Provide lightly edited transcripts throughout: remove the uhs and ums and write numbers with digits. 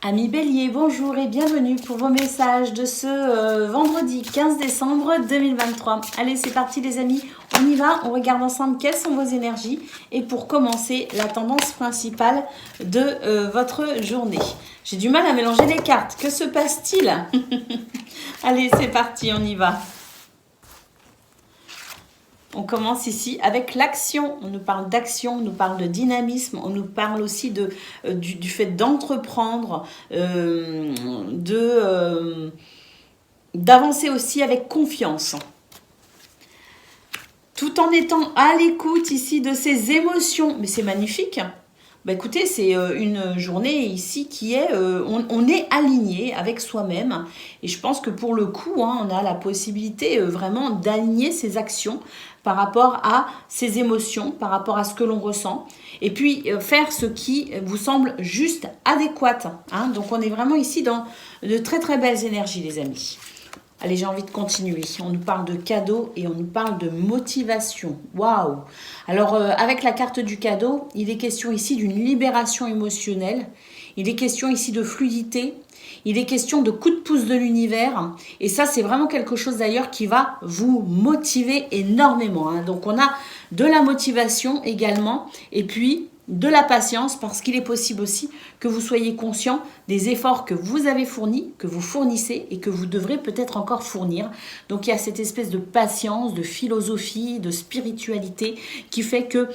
Amis Bélier, bonjour et bienvenue pour vos messages de ce vendredi 15 décembre 2023. Allez, c'est parti les amis, on y va, on regarde ensemble quelles sont vos énergies et pour commencer, la tendance principale de votre journée. J'ai du mal à mélanger les cartes, que se passe-t-il? Allez, c'est parti, on y va. On commence ici avec l'action. On nous parle d'action, on nous parle de dynamisme, on nous parle aussi du fait d'entreprendre, d'avancer aussi avec confiance. Tout en étant à l'écoute ici de ses émotions. Mais c'est magnifique. Bah écoutez, c'est une journée ici qui est, on est aligné avec soi-même et je pense que pour le coup, on a la possibilité vraiment d'aligner ses actions par rapport à ses émotions, par rapport à ce que l'on ressent et puis faire ce qui vous semble juste adéquat. Donc on est vraiment ici dans de très très belles énergies les amis. Allez, j'ai envie de continuer. On nous parle de cadeau et on nous parle de motivation. Waouh! Alors, avec la carte du cadeau, il est question ici d'une libération émotionnelle. Il est question ici de fluidité. Il est question de coup de pouce de l'univers. Et ça, c'est vraiment quelque chose d'ailleurs qui va vous motiver énormément. Donc, on a de la motivation également. Et puis, de la patience parce qu'il est possible aussi que vous soyez conscient des efforts que vous avez fournis, que vous fournissez et que vous devrez peut-être encore fournir. Donc il y a cette espèce de patience, de philosophie, de spiritualité qui fait que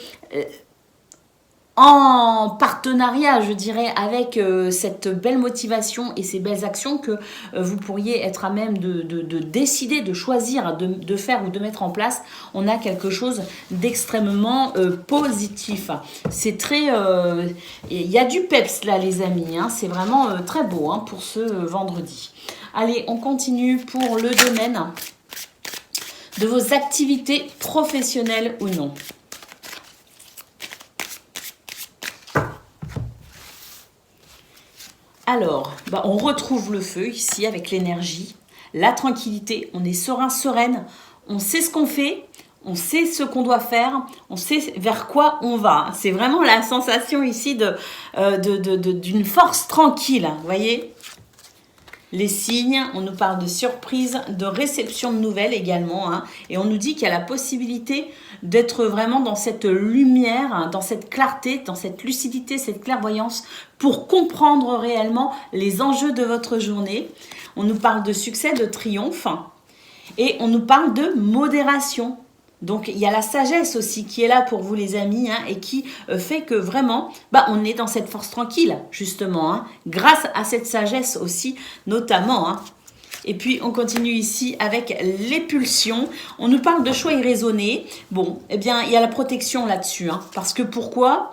en partenariat, je dirais, avec cette belle motivation et ces belles actions que vous pourriez être à même de décider, de choisir, de faire ou de mettre en place, on a quelque chose d'extrêmement positif. C'est très... il y a du peps là, les amis. C'est vraiment très beau pour ce vendredi. Allez, on continue pour le domaine de vos activités professionnelles ou non. Alors, on retrouve le feu ici avec l'énergie, la tranquillité, on est serein, sereine, on sait ce qu'on fait, on sait ce qu'on doit faire, on sait vers quoi on va. C'est vraiment la sensation ici d'une force tranquille, vous voyez ? Les signes, on nous parle de surprise, de réception de nouvelles également. Et on nous dit qu'il y a la possibilité d'être vraiment dans cette lumière, dans cette clarté, dans cette lucidité, cette clairvoyance pour comprendre réellement les enjeux de votre journée. On nous parle de succès, de triomphe et on nous parle de modération. Donc, il y a la sagesse aussi qui est là pour vous les amis et qui fait que vraiment, on est dans cette force tranquille, justement, grâce à cette sagesse aussi, notamment. Et puis, on continue ici avec les pulsions. On nous parle de choix irraisonnés. Bon, eh bien, il y a la protection là-dessus. Parce que pourquoi?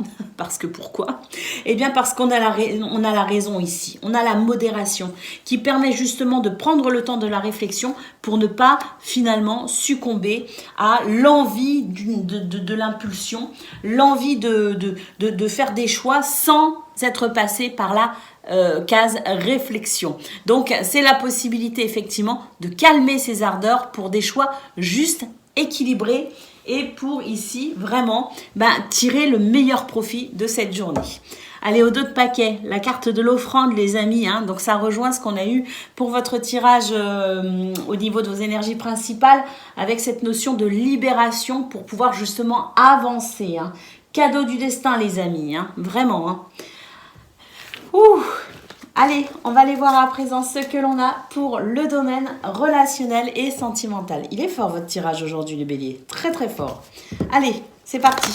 Eh bien, parce qu'on a la raison ici. On a la modération qui permet justement de prendre le temps de la réflexion pour ne pas finalement succomber à l'envie de l'impulsion, l'envie de faire des choix sans être passé par la case réflexion. Donc, c'est la possibilité effectivement de calmer ses ardeurs pour des choix justes, équilibrés et pour ici vraiment tirer le meilleur profit de cette journée. Allez, au dos de paquet, la carte de l'offrande, les amis. Donc, ça rejoint ce qu'on a eu pour votre tirage au niveau de vos énergies principales avec cette notion de libération pour pouvoir justement avancer. Cadeau du destin, les amis. Vraiment. Allez, on va aller voir à présent ce que l'on a pour le domaine relationnel et sentimental. Il est fort votre tirage aujourd'hui, les béliers. Très très fort. Allez, c'est parti.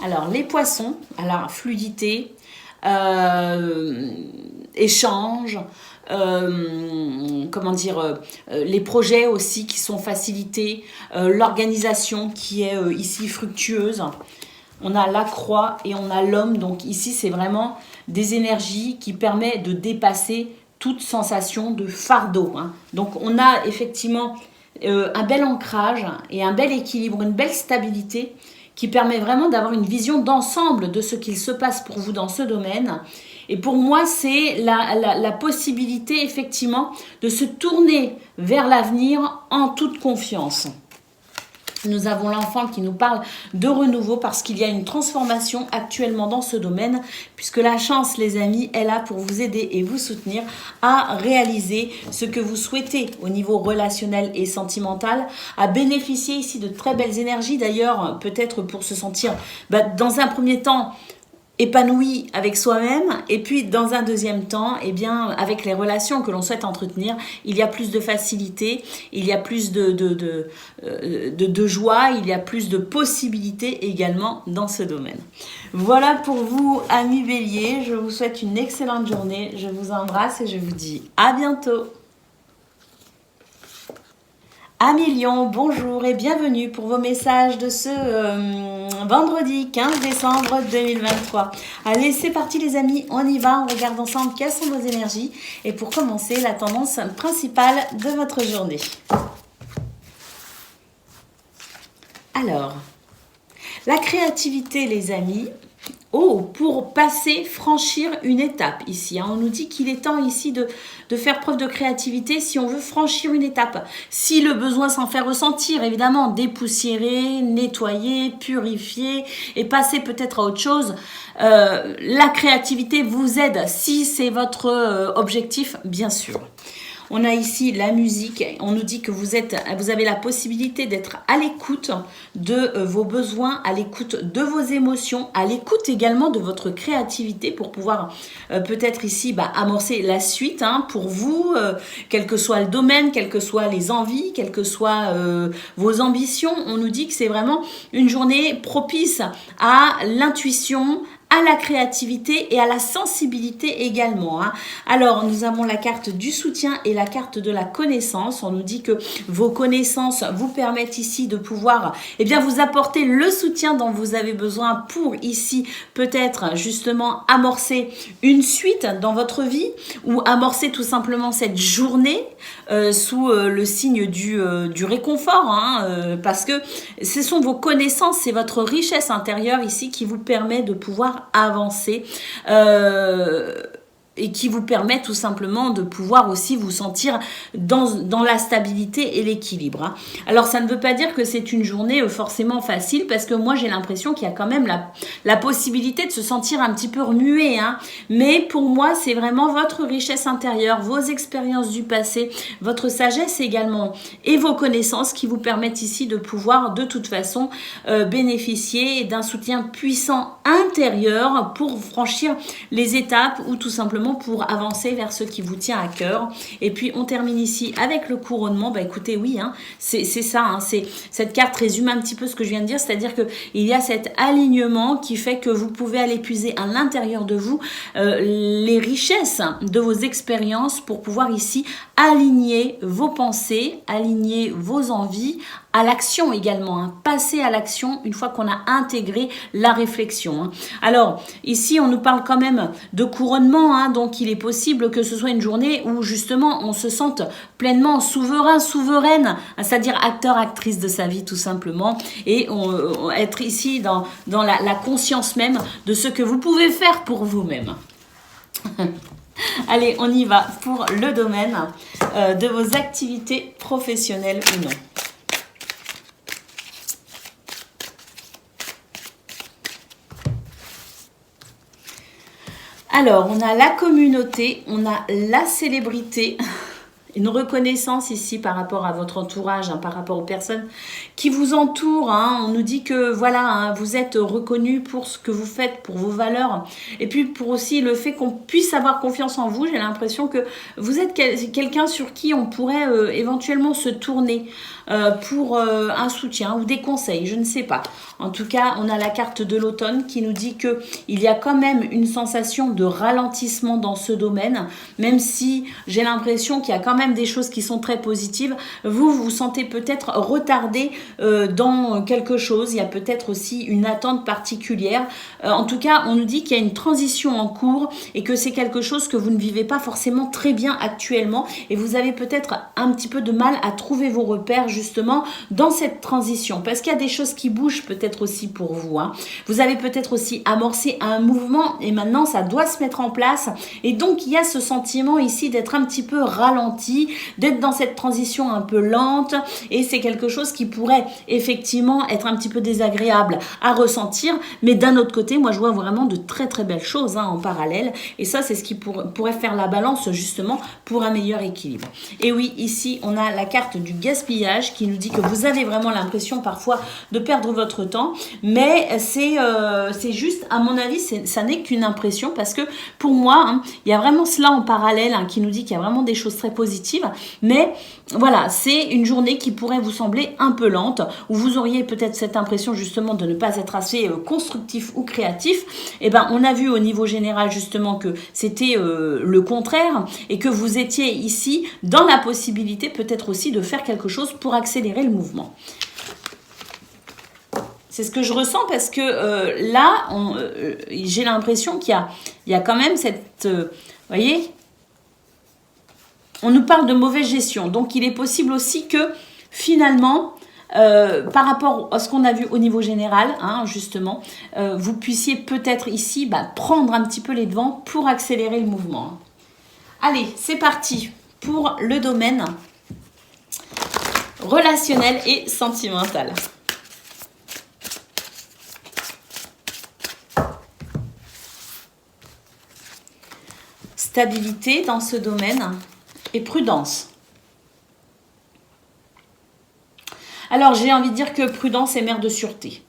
Alors, les poissons, alors fluidité, échange, les projets aussi qui sont facilités, l'organisation qui est ici fructueuse. On a la croix et on a l'homme. Donc ici, c'est vraiment des énergies qui permettent de dépasser toute sensation de fardeau. Donc on a effectivement un bel ancrage et un bel équilibre, une belle stabilité qui permet vraiment d'avoir une vision d'ensemble de ce qu'il se passe pour vous dans ce domaine. Et pour moi, c'est la possibilité, effectivement, de se tourner vers l'avenir en toute confiance. Nous avons l'enfant qui nous parle de renouveau parce qu'il y a une transformation actuellement dans ce domaine, puisque la chance, les amis, est là pour vous aider et vous soutenir à réaliser ce que vous souhaitez au niveau relationnel et sentimental, à bénéficier ici de très belles énergies, d'ailleurs, peut-être pour se sentir, dans un premier temps, épanoui avec soi-même, et puis dans un deuxième temps, eh bien, avec les relations que l'on souhaite entretenir, il y a plus de facilité, il y a plus de joie, il y a plus de possibilités également dans ce domaine. Voilà pour vous, amis Bélier, je vous souhaite une excellente journée, je vous embrasse et je vous dis à bientôt. Amis Lion, bonjour et bienvenue pour vos messages de ce vendredi 15 décembre 2023. Allez, c'est parti les amis, on y va, on regarde ensemble quelles sont vos énergies et pour commencer, la tendance principale de votre journée. Alors, la créativité les amis. Oh, pour franchir une étape ici. On nous dit qu'il est temps ici de faire preuve de créativité si on veut franchir une étape. Si le besoin s'en fait ressentir, évidemment, dépoussiérer, nettoyer, purifier et passer peut-être à autre chose. La créativité vous aide si c'est votre objectif, bien sûr. On a ici la musique, on nous dit que vous avez la possibilité d'être à l'écoute de vos besoins, à l'écoute de vos émotions, à l'écoute également de votre créativité pour pouvoir peut-être ici amorcer la suite pour vous, quel que soit le domaine, quelles que soient les envies, quelles que soient vos ambitions. On nous dit que c'est vraiment une journée propice à l'intuition, à la créativité et à la sensibilité également. Alors, nous avons la carte du soutien et la carte de la connaissance. On nous dit que vos connaissances vous permettent ici de pouvoir vous apporter le soutien dont vous avez besoin pour ici peut-être justement amorcer une suite dans votre vie ou amorcer tout simplement cette journée sous le signe du réconfort parce que ce sont vos connaissances, c'est votre richesse intérieure ici qui vous permet de pouvoir avancer et qui vous permet tout simplement de pouvoir aussi vous sentir dans la stabilité et l'équilibre. Alors ça ne veut pas dire que c'est une journée forcément facile parce que moi j'ai l'impression qu'il y a quand même la possibilité de se sentir un petit peu remué. Mais pour moi c'est vraiment votre richesse intérieure, vos expériences du passé, votre sagesse également et vos connaissances qui vous permettent ici de pouvoir de toute façon bénéficier d'un soutien puissant intérieur pour franchir les étapes ou tout simplement pour avancer vers ce qui vous tient à cœur. Et puis on termine ici avec le couronnement. Écoutez, oui, c'est ça. Cette carte résume un petit peu ce que je viens de dire, c'est-à-dire que il y a cet alignement qui fait que vous pouvez aller puiser à l'intérieur de vous les richesses de vos expériences pour pouvoir ici aligner vos pensées, aligner vos envies à l'action également, passer à l'action une fois qu'on a intégré la réflexion. Alors ici on nous parle quand même de couronnement, donc il est possible que ce soit une journée où justement on se sente pleinement souveraine, c'est-à-dire acteur, actrice de sa vie tout simplement, et être ici dans la conscience même de ce que vous pouvez faire pour vous-même. Allez, on y va pour le domaine de vos activités professionnelles ou non. Alors, on a la communauté, on a la célébrité, une reconnaissance ici par rapport à votre entourage, par rapport aux personnes qui vous entourent. On nous dit que voilà, vous êtes reconnu pour ce que vous faites, pour vos valeurs. Et puis pour aussi le fait qu'on puisse avoir confiance en vous. J'ai l'impression que vous êtes quelqu'un sur qui on pourrait éventuellement se tourner pour un soutien ou des conseils, je ne sais pas. En tout cas, on a la carte de l'automne qui nous dit que il y a quand même une sensation de ralentissement dans ce domaine, même si j'ai l'impression qu'il y a quand même des choses qui sont très positives. Vous vous sentez peut-être retardé dans quelque chose. Il y a peut-être aussi une attente particulière. En tout cas, on nous dit qu'il y a une transition en cours et que c'est quelque chose que vous ne vivez pas forcément très bien actuellement et vous avez peut-être un petit peu de mal à trouver vos repères justement dans cette transition parce qu'il y a des choses qui bougent peut-être aussi pour vous. Vous avez peut-être aussi amorcé un mouvement et maintenant ça doit se mettre en place et donc il y a ce sentiment ici d'être un petit peu ralenti ralenti, d'être dans cette transition un peu lente, et c'est quelque chose qui pourrait effectivement être un petit peu désagréable à ressentir, mais d'un autre côté, moi je vois vraiment de très très belles choses en parallèle, et ça c'est ce qui pourrait faire la balance justement pour un meilleur équilibre. Et oui, ici on a la carte du gaspillage qui nous dit que vous avez vraiment l'impression parfois de perdre votre temps, mais c'est juste, à mon avis, ça n'est qu'une impression, parce que pour moi, il y a vraiment cela en parallèle qui nous dit qu'il y a vraiment des choses très positives, mais voilà, c'est une journée qui pourrait vous sembler un peu lente, où vous auriez peut-être cette impression justement de ne pas être assez constructif ou créatif. Et ben, on a vu au niveau général justement que c'était le contraire, et que vous étiez ici dans la possibilité peut-être aussi de faire quelque chose pour accélérer le mouvement. C'est ce que je ressens, parce que là, j'ai l'impression qu'il y a quand même cette... vous voyez, on nous parle de mauvaise gestion. Donc, il est possible aussi que finalement, par rapport à ce qu'on a vu au niveau général, justement, vous puissiez peut-être ici prendre un petit peu les devants pour accélérer le mouvement. Allez, c'est parti pour le domaine relationnel et sentimental. Stabilité dans ce domaine et prudence. Alors, j'ai envie de dire que prudence est mère de sûreté.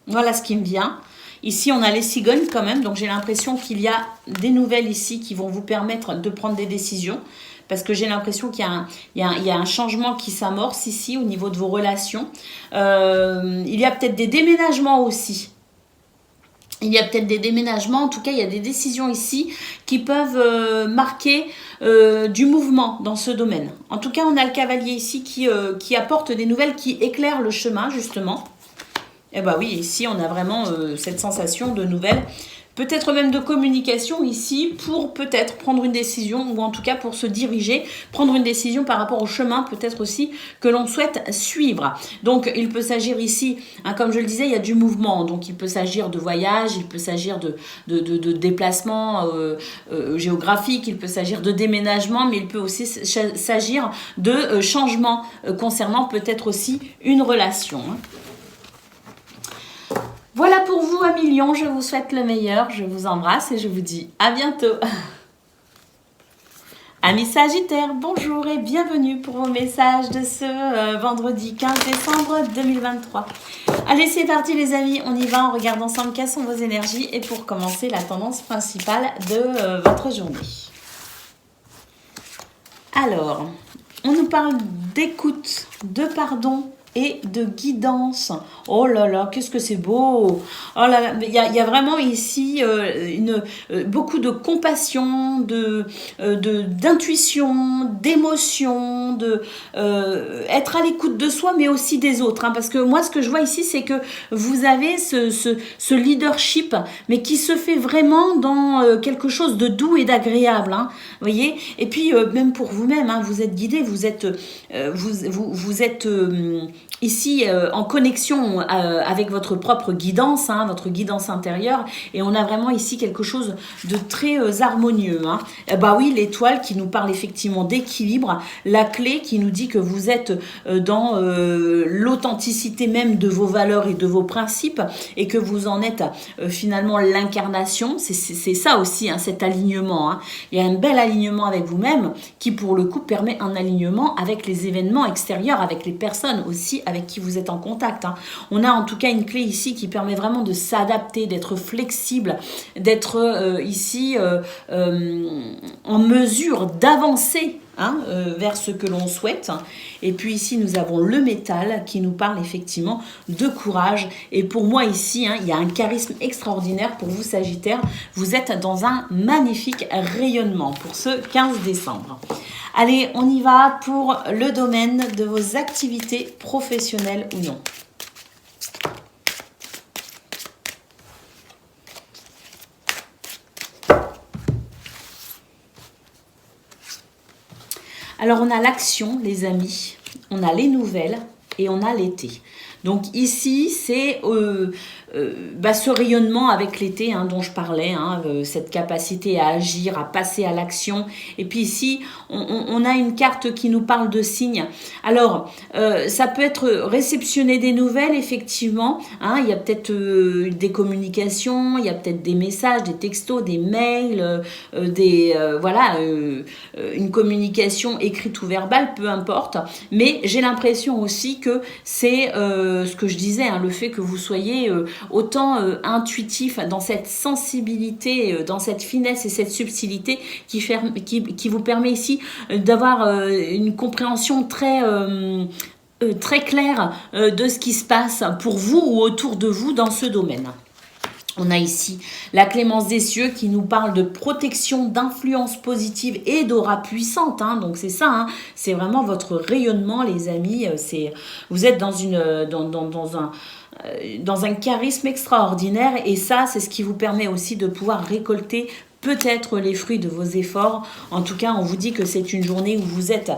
Voilà ce qui me vient. Ici, on a les cigognes quand même, donc j'ai l'impression qu'il y a des nouvelles ici qui vont vous permettre de prendre des décisions, parce que j'ai l'impression qu'il y a un changement qui s'amorce ici au niveau de vos relations. Il y a peut-être des déménagements aussi. Il y a peut-être des déménagements, en tout cas il y a des décisions ici qui peuvent marquer du mouvement dans ce domaine. En tout cas, on a le cavalier ici qui apporte des nouvelles, qui éclairent le chemin justement. Et bien oui, ici on a vraiment cette sensation de nouvelles, peut-être même de communication ici, pour peut-être prendre une décision, ou en tout cas pour se diriger, prendre une décision par rapport au chemin peut-être aussi que l'on souhaite suivre. Donc il peut s'agir ici, comme je le disais, il y a du mouvement, donc il peut s'agir de voyage, il peut s'agir de déplacement géographique, il peut s'agir de déménagement, mais il peut aussi s'agir de changement concernant peut-être aussi une relation. Voilà pour vous, amis Lion, je vous souhaite le meilleur, je vous embrasse et je vous dis à bientôt. Amis Sagittaires, bonjour et bienvenue pour vos messages de ce vendredi 15 décembre 2023. Allez, c'est parti les amis, on y va, on regarde ensemble quelles sont vos énergies, et pour commencer, la tendance principale de votre journée. Alors, on nous parle d'écoute, de pardon et de guidance. Oh là là, qu'est-ce que c'est beau! Oh là là, il y a vraiment ici beaucoup de compassion, d'intuition, d'émotion, être à l'écoute de soi, mais aussi des autres. Parce que moi, ce que je vois ici, c'est que vous avez ce leadership, mais qui se fait vraiment dans quelque chose de doux et d'agréable. Vous voyez? Et puis, même pour vous-même, vous êtes guidé, vous êtes ici en connexion avec votre propre guidance, votre guidance intérieure, et on a vraiment ici quelque chose de très harmonieux. Bah oui, l'étoile qui nous parle effectivement d'équilibre, la clé qui nous dit que vous êtes dans l'authenticité même de vos valeurs et de vos principes, et que vous en êtes finalement l'incarnation. C'est ça aussi, cet alignement. Il y a un bel alignement avec vous-même qui pour le coup permet un alignement avec les événements extérieurs, avec les personnes aussi avec qui vous êtes en contact. On a en tout cas une clé ici qui permet vraiment de s'adapter, d'être flexible, d'être ici en mesure d'avancer vers ce que l'on souhaite. Et puis ici nous avons le métal qui nous parle effectivement de courage, et pour moi ici il y a un charisme extraordinaire pour vous Sagittaires, vous êtes dans un magnifique rayonnement pour ce 15 décembre. Allez, on y va pour le domaine de vos activités professionnelles ou non. Alors, on a l'action, les amis. On a les nouvelles. et on a l'été. Donc ici, c'est ce rayonnement avec l'été dont je parlais, cette capacité à agir, à passer à l'action. Et puis ici, on a une carte qui nous parle de signes. Alors, ça peut être réceptionner des nouvelles, effectivement. Il y a peut-être des communications, il y a peut-être des messages, des textos, des mails, une communication écrite ou verbale, peu importe. Mais j'ai l'impression aussi que c'est ce que je disais, le fait que vous soyez autant intuitif dans cette sensibilité, dans cette finesse et cette subtilité qui vous permet ici d'avoir une compréhension très claire de ce qui se passe pour vous ou autour de vous dans ce domaine. On a ici la clémence des cieux qui nous parle de protection, d'influence positive et d'aura puissante. Donc c'est ça, c'est vraiment votre rayonnement, les amis. Vous êtes dans un charisme extraordinaire et ça, c'est ce qui vous permet aussi de pouvoir récolter peut-être les fruits de vos efforts. En tout cas, on vous dit que c'est une journée où vous êtes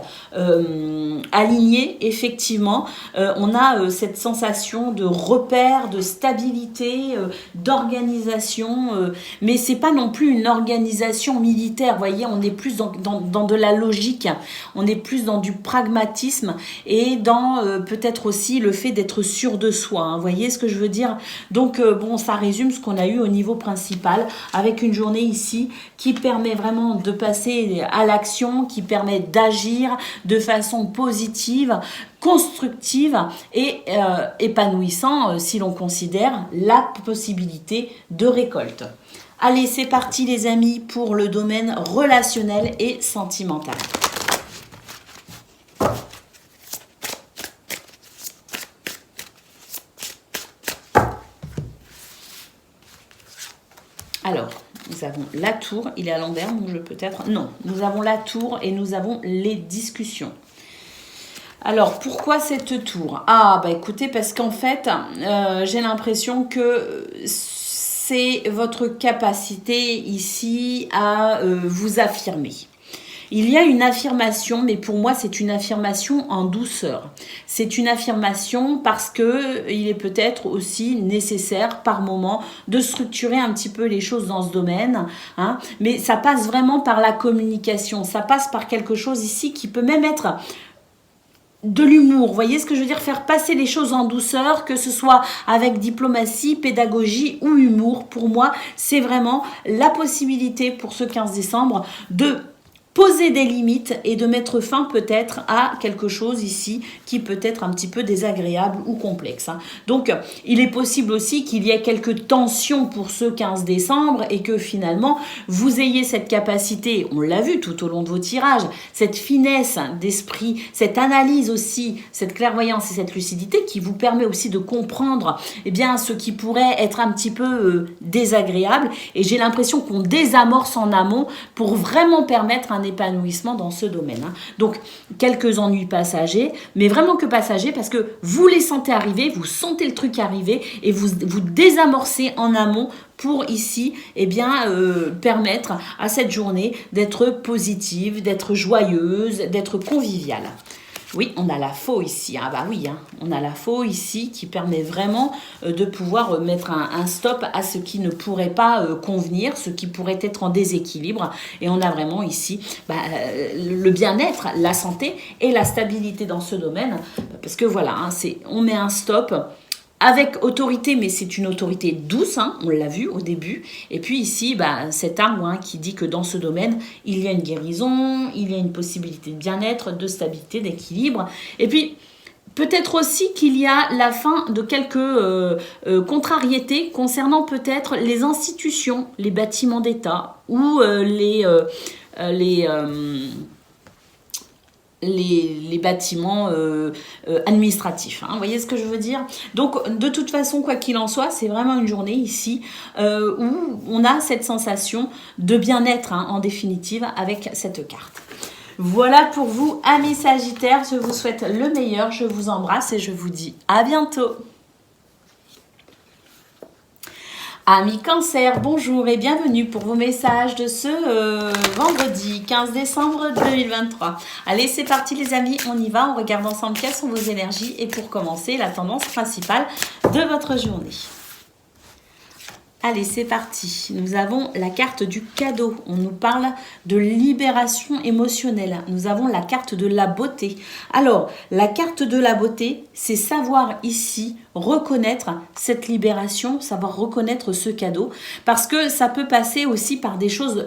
aligné, effectivement. On a cette sensation de repère, de stabilité, d'organisation, mais c'est pas non plus une organisation militaire. Vous voyez, on est plus dans de la logique, on est plus dans du pragmatisme et dans peut-être aussi le fait d'être sûr de soi. Vous voyez ce que je veux dire? Donc, ça résume ce qu'on a eu au niveau principal avec une journée ici qui permet vraiment de passer à l'action, qui permet d'agir de façon positive, constructive et épanouissant si l'on considère la possibilité de récolte. Allez, c'est parti les amis pour le domaine relationnel et sentimental. Alors, nous avons la tour, il est à l'envers, donc je peut-être... Non, nous avons la tour et nous avons les discussions. Alors, pourquoi cette tour? Écoutez, parce qu'en fait, j'ai l'impression que c'est votre capacité ici à vous affirmer. Il y a une affirmation, mais pour moi, c'est une affirmation en douceur. C'est une affirmation parce que il est peut-être aussi nécessaire par moment de structurer un petit peu les choses dans ce domaine. Mais ça passe vraiment par la communication. Ça passe par quelque chose ici qui peut même être de l'humour, vous voyez ce que je veux dire, faire passer les choses en douceur, que ce soit avec diplomatie, pédagogie ou humour. Pour moi, c'est vraiment la possibilité pour ce 15 décembre de poser des limites et de mettre fin peut-être à quelque chose ici qui peut être un petit peu désagréable ou complexe. Donc, il est possible aussi qu'il y ait quelques tensions pour ce 15 décembre et que finalement, vous ayez cette capacité, on l'a vu tout au long de vos tirages, cette finesse d'esprit, cette analyse aussi, cette clairvoyance et cette lucidité qui vous permet aussi de comprendre ce qui pourrait être un petit peu désagréable. Et j'ai l'impression qu'on désamorce en amont pour vraiment permettre un épanouissement dans ce domaine. Donc, quelques ennuis passagers, mais vraiment que passagers parce que vous les sentez arriver, vous sentez le truc arriver et vous désamorcez en amont pour ici, permettre à cette journée d'être positive, d'être joyeuse, d'être conviviale. Oui, on a la faux ici. On a la faux ici qui permet vraiment de pouvoir mettre un stop à ce qui ne pourrait pas convenir, ce qui pourrait être en déséquilibre. Et on a vraiment ici le bien-être, la santé et la stabilité dans ce domaine. Parce que on met un stop avec autorité, mais c'est une autorité douce, on l'a vu au début. Et puis ici, cet arbre qui dit que dans ce domaine, il y a une guérison, il y a une possibilité de bien-être, de stabilité, d'équilibre. Et puis, peut-être aussi qu'il y a la fin de quelques contrariétés concernant peut-être les institutions, les bâtiments d'État ou les bâtiments administratifs. Vous voyez ce que je veux dire? Donc, de toute façon, quoi qu'il en soit, c'est vraiment une journée ici où on a cette sensation de bien-être, en définitive, avec cette carte. Voilà pour vous, amis Sagittaires. Je vous souhaite le meilleur. Je vous embrasse et je vous dis à bientôt. Amis Cancer, bonjour et bienvenue pour vos messages de ce vendredi 15 décembre 2023. Allez, c'est parti les amis, on y va, on regarde ensemble quelles sont vos énergies et pour commencer, la tendance principale de votre journée. Allez, c'est parti. Nous avons la carte du cadeau. On nous parle de libération émotionnelle. Nous avons la carte de la beauté. Alors, la carte de la beauté, c'est savoir ici reconnaître cette libération, savoir reconnaître ce cadeau. Parce que ça peut passer aussi par des choses...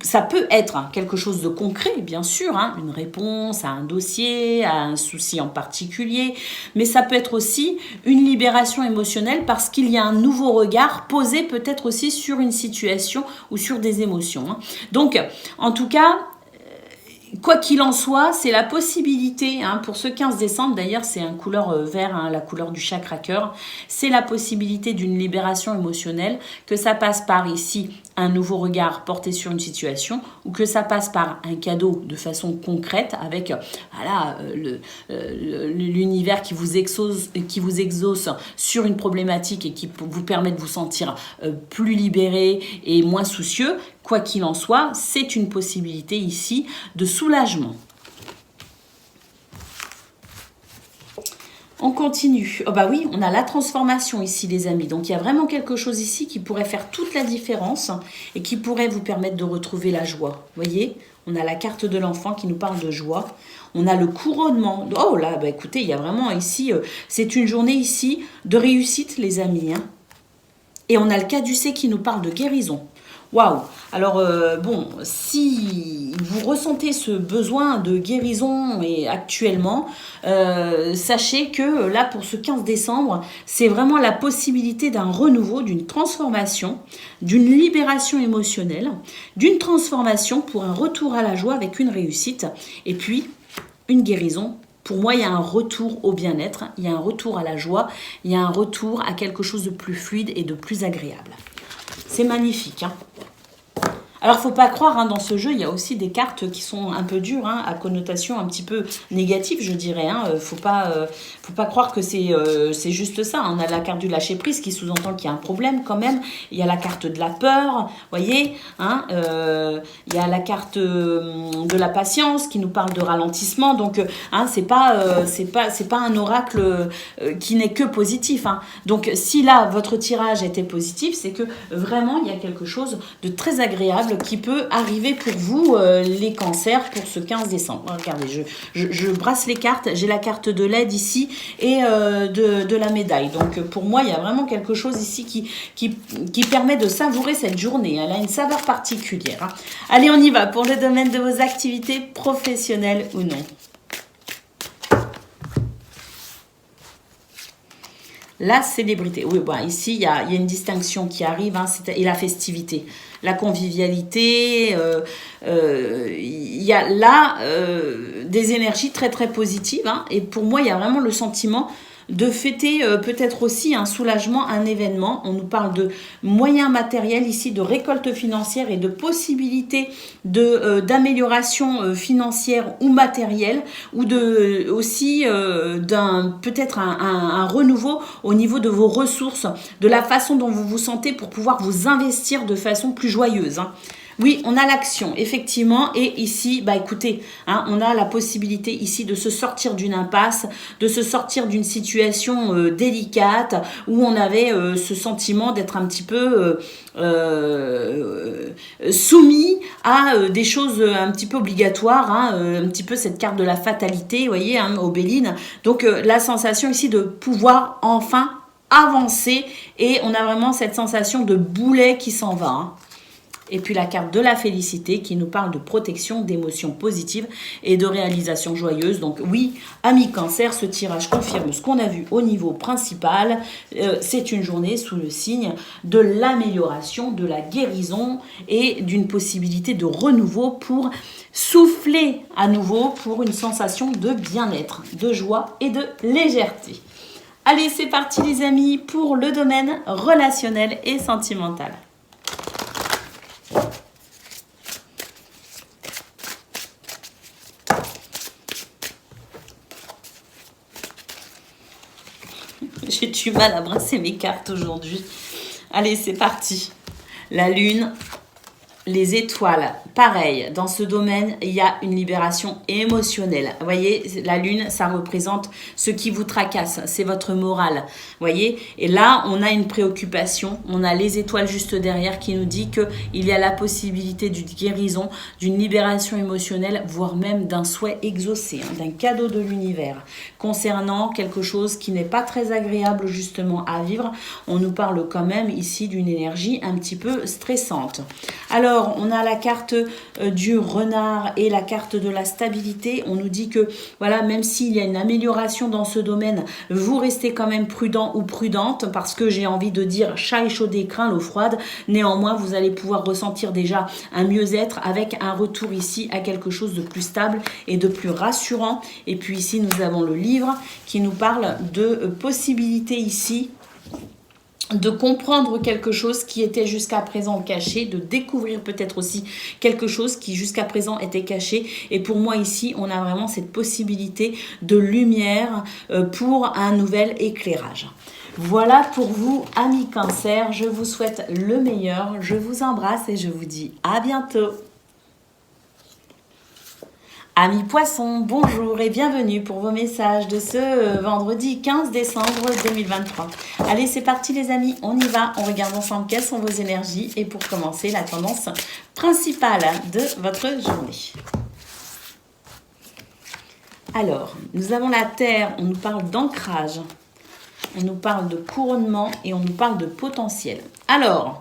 Ça peut être quelque chose de concret, bien sûr, une réponse à un dossier, à un souci en particulier, mais ça peut être aussi une libération émotionnelle parce qu'il y a un nouveau regard posé peut-être aussi sur une situation ou sur des émotions. Donc, en tout cas, quoi qu'il en soit, c'est la possibilité, pour ce 15 décembre, d'ailleurs c'est un couleur vert, la couleur du chakra cœur, c'est la possibilité d'une libération émotionnelle, que ça passe par ici un nouveau regard porté sur une situation ou que ça passe par un cadeau de façon concrète avec l'univers qui vous exauce sur une problématique et qui vous permet de vous sentir plus libéré et moins soucieux. Quoi qu'il en soit, c'est une possibilité ici de soulagement. On continue. Oh bah oui, on a la transformation ici, les amis. Donc, il y a vraiment quelque chose ici qui pourrait faire toute la différence et qui pourrait vous permettre de retrouver la joie. Vous voyez, on a la carte de l'enfant qui nous parle de joie. On a le couronnement. Oh là, bah écoutez, il y a vraiment ici... c'est une journée ici de réussite, les amis. Et on a le caducée qui nous parle de guérison. Waouh! Alors, si vous ressentez ce besoin de guérison et actuellement, sachez que là, pour ce 15 décembre, c'est vraiment la possibilité d'un renouveau, d'une transformation, d'une libération émotionnelle, d'une transformation pour un retour à la joie avec une réussite et puis une guérison. Pour moi, il y a un retour au bien-être, il y a un retour à la joie, il y a un retour à quelque chose de plus fluide et de plus agréable. C'est magnifique. Alors, il ne faut pas croire, dans ce jeu, il y a aussi des cartes qui sont un peu dures, à connotation un petit peu négative, je dirais. Faut pas croire que c'est juste ça. On a la carte du lâcher-prise qui sous-entend qu'il y a un problème quand même. Il y a la carte de la peur, voyez. Il y a la carte de la patience qui nous parle de ralentissement. Donc, c'est pas un oracle qui n'est que positif. Donc, si là, votre tirage était positif, c'est que vraiment, il y a quelque chose de très agréable qui peut arriver pour vous, les cancers, pour ce 15 décembre. Regardez, je brasse les cartes. J'ai la carte de l'aide ici et de la médaille. Donc, pour moi, il y a vraiment quelque chose ici qui permet de savourer cette journée. Elle a une saveur particulière. Allez, on y va pour le domaine de vos activités professionnelles ou non. La célébrité. Oui, ici, il y a une distinction qui arrive, et la festivité. La convivialité, il y a là des énergies très, très positives. Et pour moi, il y a vraiment le sentiment de fêter peut-être aussi un soulagement, un événement. On nous parle de moyens matériels ici, de récolte financière et de possibilités d'amélioration financière ou matérielle, ou aussi peut-être un renouveau au niveau de vos ressources, de la façon dont vous vous sentez pour pouvoir vous investir de façon plus joyeuse. Oui, on a l'action, effectivement, et ici, écoutez, on a la possibilité ici de se sortir d'une impasse, de se sortir d'une situation délicate, où on avait ce sentiment d'être un petit peu soumis à des choses un petit peu obligatoires, un petit peu cette carte de la fatalité, vous voyez, au Béline. Donc, la sensation ici de pouvoir enfin avancer, et on a vraiment cette sensation de boulet qui s'en va, Et puis la carte de la félicité qui nous parle de protection, d'émotions positives et de réalisations joyeuses. Donc oui, amis Cancer, ce tirage confirme ce qu'on a vu au niveau principal. C'est une journée sous le signe de l'amélioration, de la guérison et d'une possibilité de renouveau pour souffler à nouveau pour une sensation de bien-être, de joie et de légèreté. Allez, c'est parti les amis pour le domaine relationnel et sentimental. J'ai du mal à brasser mes cartes aujourd'hui. Allez, c'est parti. La lune, les étoiles, pareil, dans ce domaine, il y a une libération émotionnelle. Vous voyez, la lune, ça représente ce qui vous tracasse, c'est votre morale. Vous voyez, et là, on a une préoccupation, on a les étoiles juste derrière qui nous dit qu'il y a la possibilité d'une guérison, d'une libération émotionnelle, voire même d'un souhait exaucé, d'un cadeau de l'univers, concernant quelque chose qui n'est pas très agréable justement à vivre. On nous parle quand même ici d'une énergie un petit peu stressante. Alors, on a la carte du renard et la carte de la stabilité. On nous dit que, voilà, même s'il y a une amélioration dans ce domaine, vous restez quand même prudent ou prudente parce que j'ai envie de dire chat échaudé craint l'eau froide. Néanmoins, vous allez pouvoir ressentir déjà un mieux-être avec un retour ici à quelque chose de plus stable et de plus rassurant. Et puis ici, nous avons le livre qui nous parle de possibilités ici de comprendre quelque chose qui était jusqu'à présent caché, de découvrir peut-être aussi quelque chose qui jusqu'à présent était caché. Et pour moi ici, on a vraiment cette possibilité de lumière pour un nouvel éclairage. Voilà pour vous, amis Cancer. Je vous souhaite le meilleur. Je vous embrasse et je vous dis à bientôt. Amis Poissons, bonjour et bienvenue pour vos messages de ce vendredi 15 décembre 2023. Allez, c'est parti les amis, on y va, on regarde ensemble quelles sont vos énergies et pour commencer, la tendance principale de votre journée. Alors, nous avons la Terre, on nous parle d'ancrage, on nous parle de couronnement et on nous parle de potentiel. Alors,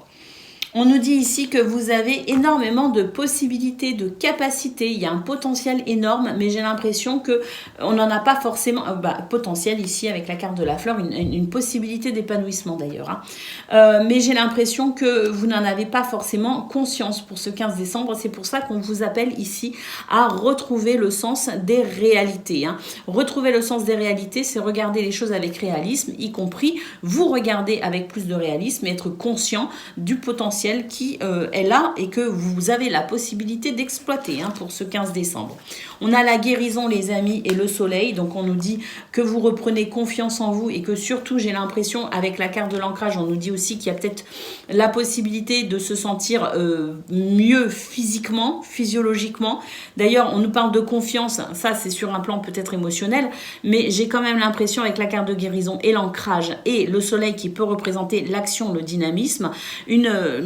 on nous dit ici que vous avez énormément de possibilités, de capacités. Il y a un potentiel énorme, mais j'ai l'impression qu'on n'en a pas forcément... potentiel ici avec la carte de la fleur, une possibilité d'épanouissement d'ailleurs. Mais j'ai l'impression que vous n'en avez pas forcément conscience pour ce 15 décembre. C'est pour ça qu'on vous appelle ici à retrouver le sens des réalités. Retrouver le sens des réalités, c'est regarder les choses avec réalisme, y compris vous regarder avec plus de réalisme et être conscient du potentiel qui est là et que vous avez la possibilité d'exploiter pour ce 15 décembre. On a la guérison les amis et le soleil, donc on nous dit que vous reprenez confiance en vous et que surtout j'ai l'impression avec la carte de l'ancrage, on nous dit aussi qu'il y a peut-être la possibilité de se sentir mieux physiquement, physiologiquement. D'ailleurs on nous parle de confiance, ça c'est sur un plan peut-être émotionnel, mais j'ai quand même l'impression avec la carte de guérison et l'ancrage et le soleil qui peut représenter l'action, le dynamisme,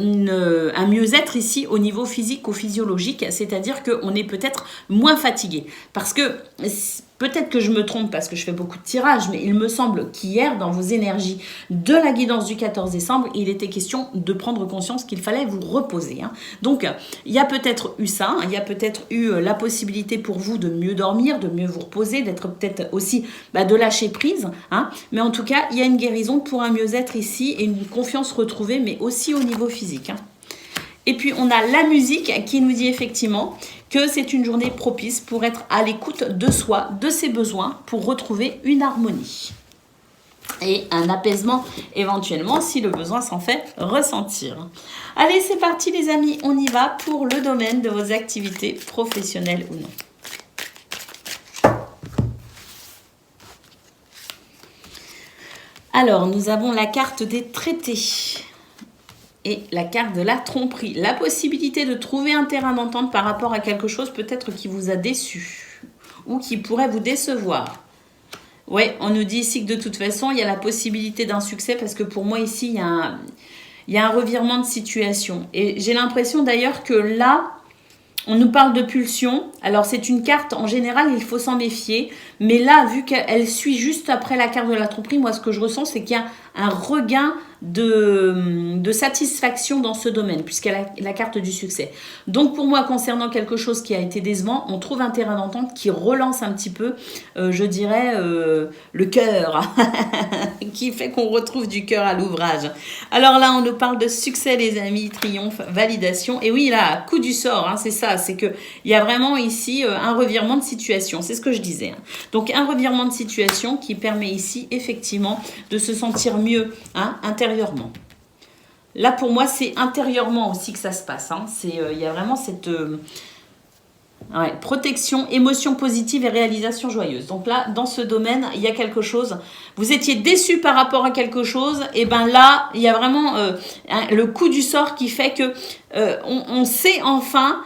un mieux-être ici au niveau physique ou physiologique, c'est-à-dire qu'on est peut-être moins fatigué. Parce que, peut-être que je me trompe parce que je fais beaucoup de tirages, mais il me semble qu'hier, dans vos énergies de la guidance du 14 décembre, il était question de prendre conscience qu'il fallait vous reposer. Donc, il y a peut-être eu ça, il y a peut-être eu la possibilité pour vous de mieux dormir, de mieux vous reposer, d'être peut-être aussi de lâcher prise. Mais en tout cas, il y a une guérison pour un mieux-être ici et une confiance retrouvée, mais aussi au niveau physique. Et puis, on a la musique qui nous dit effectivement que c'est une journée propice pour être à l'écoute de soi, de ses besoins, pour retrouver une harmonie. Et un apaisement éventuellement si le besoin s'en fait ressentir. Allez, c'est parti les amis, on y va pour le domaine de vos activités professionnelles ou non. Alors, nous avons la carte des traités. Et la carte de la tromperie, la possibilité de trouver un terrain d'entente par rapport à quelque chose peut-être qui vous a déçu ou qui pourrait vous décevoir. Oui, on nous dit ici que de toute façon, il y a la possibilité d'un succès parce que pour moi ici, il y a un revirement de situation. Et j'ai l'impression d'ailleurs que là, on nous parle de pulsion. Alors, c'est une carte, en général, il faut s'en méfier. Mais là, vu qu'elle suit juste après la carte de la tromperie, moi, ce que je ressens, c'est qu'il y a un regain de satisfaction dans ce domaine, puisqu'elle a la carte du succès. Donc, pour moi, concernant quelque chose qui a été décevant, on trouve un terrain d'entente qui relance un petit peu, je dirais, le cœur, qui fait qu'on retrouve du cœur à l'ouvrage. Alors là, on nous parle de succès, les amis, triomphe, validation. Et oui, là, coup du sort, c'est ça, c'est qu'il y a vraiment ici un revirement de situation, c'est ce que je disais. Donc, un revirement de situation qui permet ici, effectivement, de se sentir mieux intérieurement. Là, pour moi, c'est intérieurement aussi que ça se passe. Il y a vraiment Ouais, protection, émotion positive et réalisation joyeuse. Donc là, dans ce domaine, il y a quelque chose. Vous étiez déçu par rapport à quelque chose, et ben là, il y a vraiment le coup du sort qui fait que on sait enfin.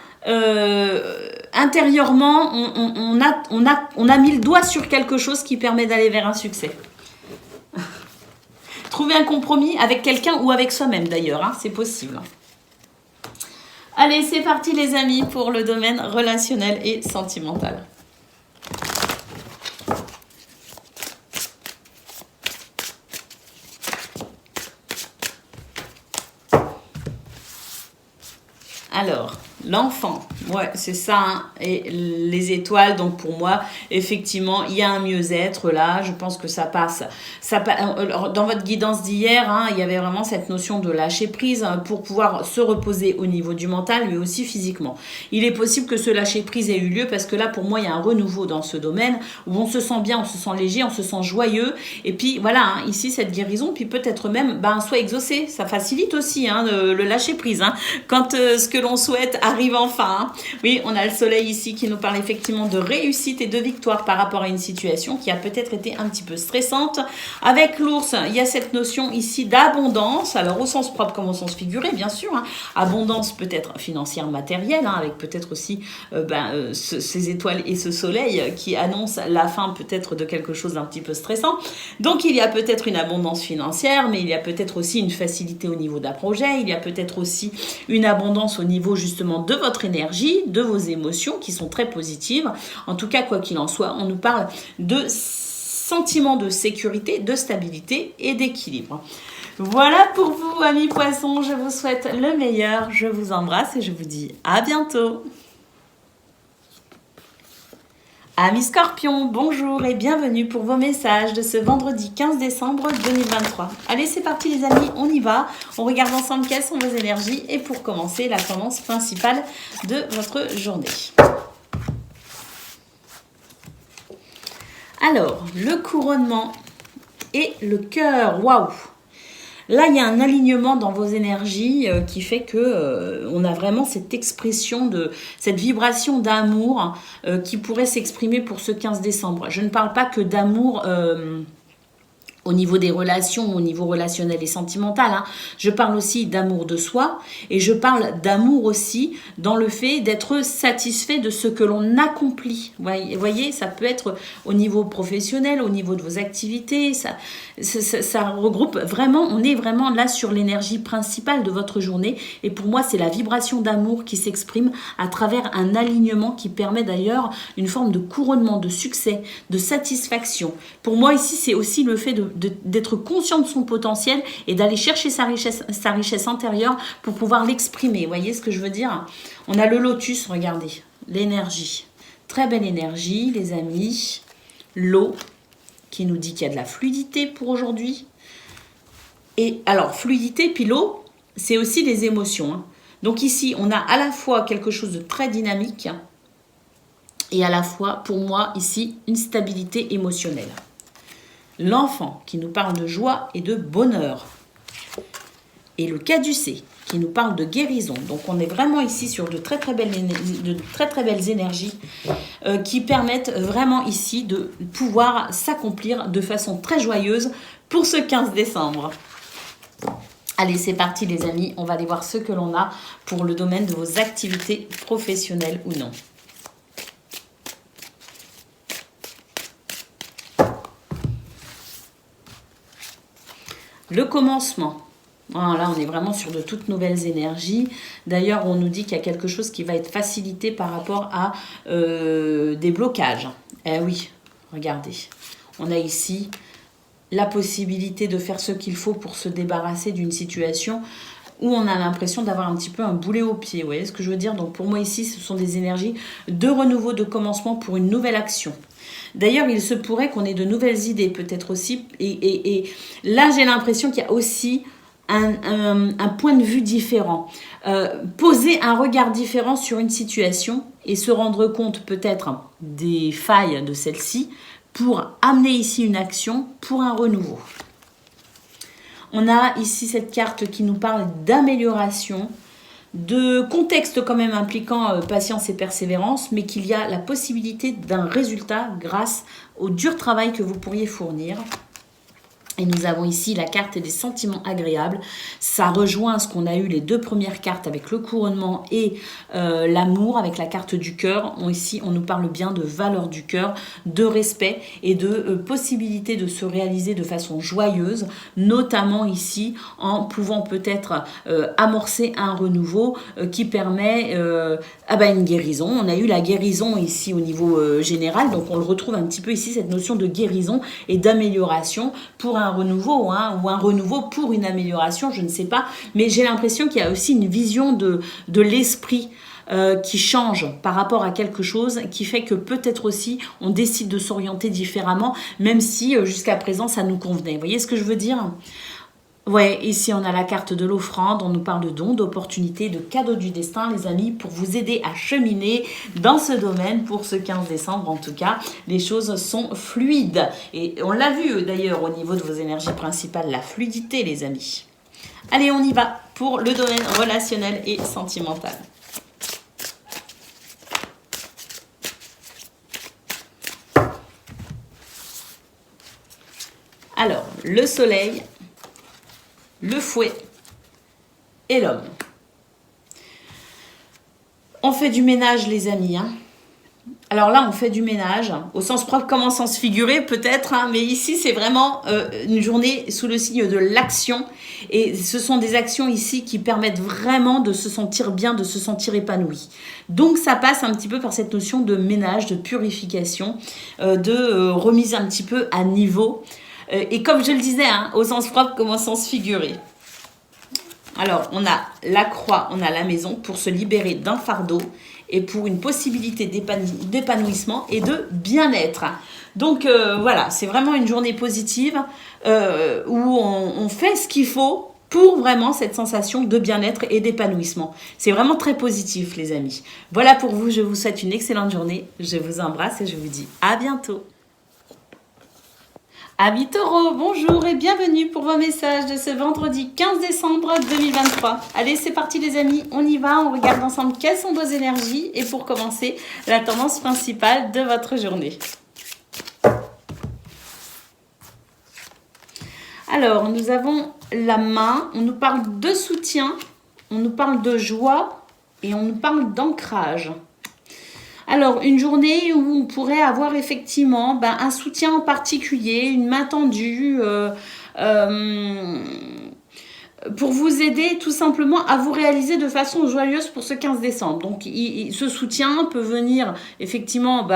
Intérieurement, on a mis le doigt sur quelque chose qui permet d'aller vers un succès. Trouver un compromis avec quelqu'un ou avec soi-même d'ailleurs, hein, c'est possible. Allez, c'est parti les amis pour le domaine relationnel et sentimental. Alors, l'enfant, ouais, c'est ça, hein, et les étoiles, donc pour moi, effectivement, il y a un mieux-être là, je pense que ça passe. Dans votre guidance d'hier, hein, il y avait vraiment cette notion de lâcher prise hein, pour pouvoir se reposer au niveau du mental, mais aussi physiquement. Il est possible que ce lâcher prise ait eu lieu parce que là, pour moi, il y a un renouveau dans ce domaine où on se sent bien, on se sent léger, on se sent joyeux, et puis voilà, hein, ici, cette guérison, puis peut-être même, soit exaucé, ça facilite aussi hein, le lâcher prise, hein, quand ce que l'on souhaite arrive enfin. Hein. Oui, on a le soleil ici qui nous parle effectivement de réussite et de victoire par rapport à une situation qui a peut-être été un petit peu stressante. Avec l'ours, il y a cette notion ici d'abondance, alors au sens propre comme au sens figuré, bien sûr. Hein. Abondance peut-être financière, matérielle, hein, avec peut-être aussi ces étoiles et ce soleil qui annoncent la fin peut-être de quelque chose d'un petit peu stressant. Donc il y a peut-être une abondance financière, mais il y a peut-être aussi une facilité au niveau d'un projet, il y a peut-être aussi une abondance au niveau justement de votre énergie, de vos émotions qui sont très positives. En tout cas, quoi qu'il en soit, on nous parle de sentiment de sécurité, de stabilité et d'équilibre. Voilà pour vous, amis poissons. Je vous souhaite le meilleur. Je vous embrasse et je vous dis à bientôt. Amis Scorpions, bonjour et bienvenue pour vos messages de ce vendredi 15 décembre 2023. Allez, c'est parti les amis, on y va. On regarde ensemble quelles sont vos énergies et pour commencer, la tendance principale de votre journée. Alors, le couronnement et le cœur, waouh! Là, il y a un alignement dans vos énergies qui fait que on a vraiment cette expression cette vibration d'amour qui pourrait s'exprimer pour ce 15 décembre. Je ne parle pas que d'amour au niveau des relations, au niveau relationnel et sentimental. Hein. Je parle aussi d'amour de soi et je parle d'amour aussi dans le fait d'être satisfait de ce que l'on accomplit. Vous voyez, ça peut être au niveau professionnel, au niveau de vos activités. Ça regroupe vraiment, on est vraiment là sur l'énergie principale de votre journée. Et pour moi, c'est la vibration d'amour qui s'exprime à travers un alignement qui permet d'ailleurs une forme de couronnement, de succès, de satisfaction. Pour moi, ici, c'est aussi le fait d'être conscient de son potentiel et d'aller chercher sa richesse intérieure pour pouvoir l'exprimer. Vous voyez ce que je veux dire? On a le lotus, regardez, l'énergie. Très belle énergie, les amis. L'eau, qui nous dit qu'il y a de la fluidité pour aujourd'hui. Et alors, fluidité, puis l'eau, c'est aussi des émotions. Hein. Donc ici, on a à la fois quelque chose de très dynamique et à la fois, pour moi, ici, une stabilité émotionnelle. L'enfant qui nous parle de joie et de bonheur. Et le caducée qui nous parle de guérison. Donc on est vraiment ici sur de très très belles énergies qui permettent vraiment ici de pouvoir s'accomplir de façon très joyeuse pour ce 15 décembre. Allez, c'est parti les amis, on va aller voir ce que l'on a pour le domaine de vos activités professionnelles ou non. Le commencement. Voilà, on est vraiment sur de toutes nouvelles énergies. D'ailleurs, on nous dit qu'il y a quelque chose qui va être facilité par rapport à des blocages. Eh oui, regardez. On a ici la possibilité de faire ce qu'il faut pour se débarrasser d'une situation où on a l'impression d'avoir un petit peu un boulet au pied. Vous voyez ce que je veux dire? Donc pour moi ici, ce sont des énergies de renouveau, de commencement pour une nouvelle action. D'ailleurs, il se pourrait qu'on ait de nouvelles idées peut-être aussi. Et là, j'ai l'impression qu'il y a aussi un point de vue différent. Poser un regard différent sur une situation et se rendre compte peut-être des failles de celle-ci pour amener ici une action pour un renouveau. On a ici cette carte qui nous parle d'amélioration, de contexte quand même impliquant patience et persévérance, mais qu'il y a la possibilité d'un résultat grâce au dur travail que vous pourriez fournir. Et nous avons ici la carte des sentiments agréables. Ça rejoint ce qu'on a eu les deux premières cartes avec le couronnement et l'amour avec la carte du cœur. Ici, on nous parle bien de valeur du cœur, de respect et de possibilité de se réaliser de façon joyeuse, notamment ici en pouvant peut-être amorcer un renouveau qui permet une guérison. On a eu la guérison ici au niveau général, donc on le retrouve un petit peu ici, cette notion de guérison et d'amélioration pour un renouveau, ou un renouveau pour une amélioration, je ne sais pas, mais j'ai l'impression qu'il y a aussi une vision de l'esprit qui change par rapport à quelque chose, qui fait que peut-être aussi on décide de s'orienter différemment, même si jusqu'à présent ça nous convenait. Vous voyez ce que je veux dire ? Ouais, ici on a la carte de l'offrande, on nous parle de dons, d'opportunités, de cadeaux du destin, les amis, pour vous aider à cheminer dans ce domaine pour ce 15 décembre. En tout cas, les choses sont fluides. Et on l'a vu d'ailleurs au niveau de vos énergies principales, la fluidité, les amis. Allez, on y va pour le domaine relationnel et sentimental. Alors, le soleil, le fouet et l'homme. On fait du ménage, les amis. Alors là, on fait du ménage, au sens propre comme en sens figuré peut-être, mais ici, c'est vraiment une journée sous le signe de l'action. Et ce sont des actions ici qui permettent vraiment de se sentir bien, de se sentir épanoui. Donc, ça passe un petit peu par cette notion de ménage, de purification, de remise un petit peu à niveau. Et comme je le disais, au sens propre comme au sens figuré. Alors, on a la croix, on a la maison pour se libérer d'un fardeau et pour une possibilité d'épanouissement et de bien-être. Donc, voilà, c'est vraiment une journée positive où on fait ce qu'il faut pour vraiment cette sensation de bien-être et d'épanouissement. C'est vraiment très positif, les amis. Voilà pour vous, je vous souhaite une excellente journée. Je vous embrasse et je vous dis à bientôt. Amis taureaux, bonjour et bienvenue pour vos messages de ce vendredi 15 décembre 2023. Allez, c'est parti les amis, on y va, on regarde ensemble quelles sont vos énergies et pour commencer, la tendance principale de votre journée. Alors, nous avons la main, on nous parle de soutien, on nous parle de joie et on nous parle d'ancrage. Alors, une journée où on pourrait avoir effectivement un soutien en particulier, une main tendue pour vous aider tout simplement à vous réaliser de façon joyeuse pour ce 15 décembre. Donc, ce soutien peut venir effectivement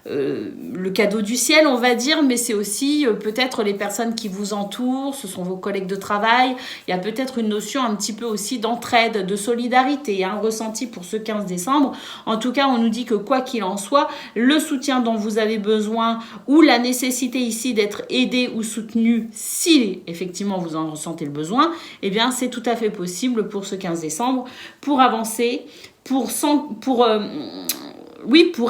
le cadeau du ciel, on va dire, mais c'est aussi peut-être les personnes qui vous entourent, ce sont vos collègues de travail. Il y a peut-être une notion un petit peu aussi d'entraide, de solidarité, ressenti pour ce 15 décembre. En tout cas, on nous dit que quoi qu'il en soit, le soutien dont vous avez besoin ou la nécessité ici d'être aidé ou soutenu, si effectivement vous en ressentez le besoin, eh bien, c'est tout à fait possible pour ce 15 décembre pour avancer, pour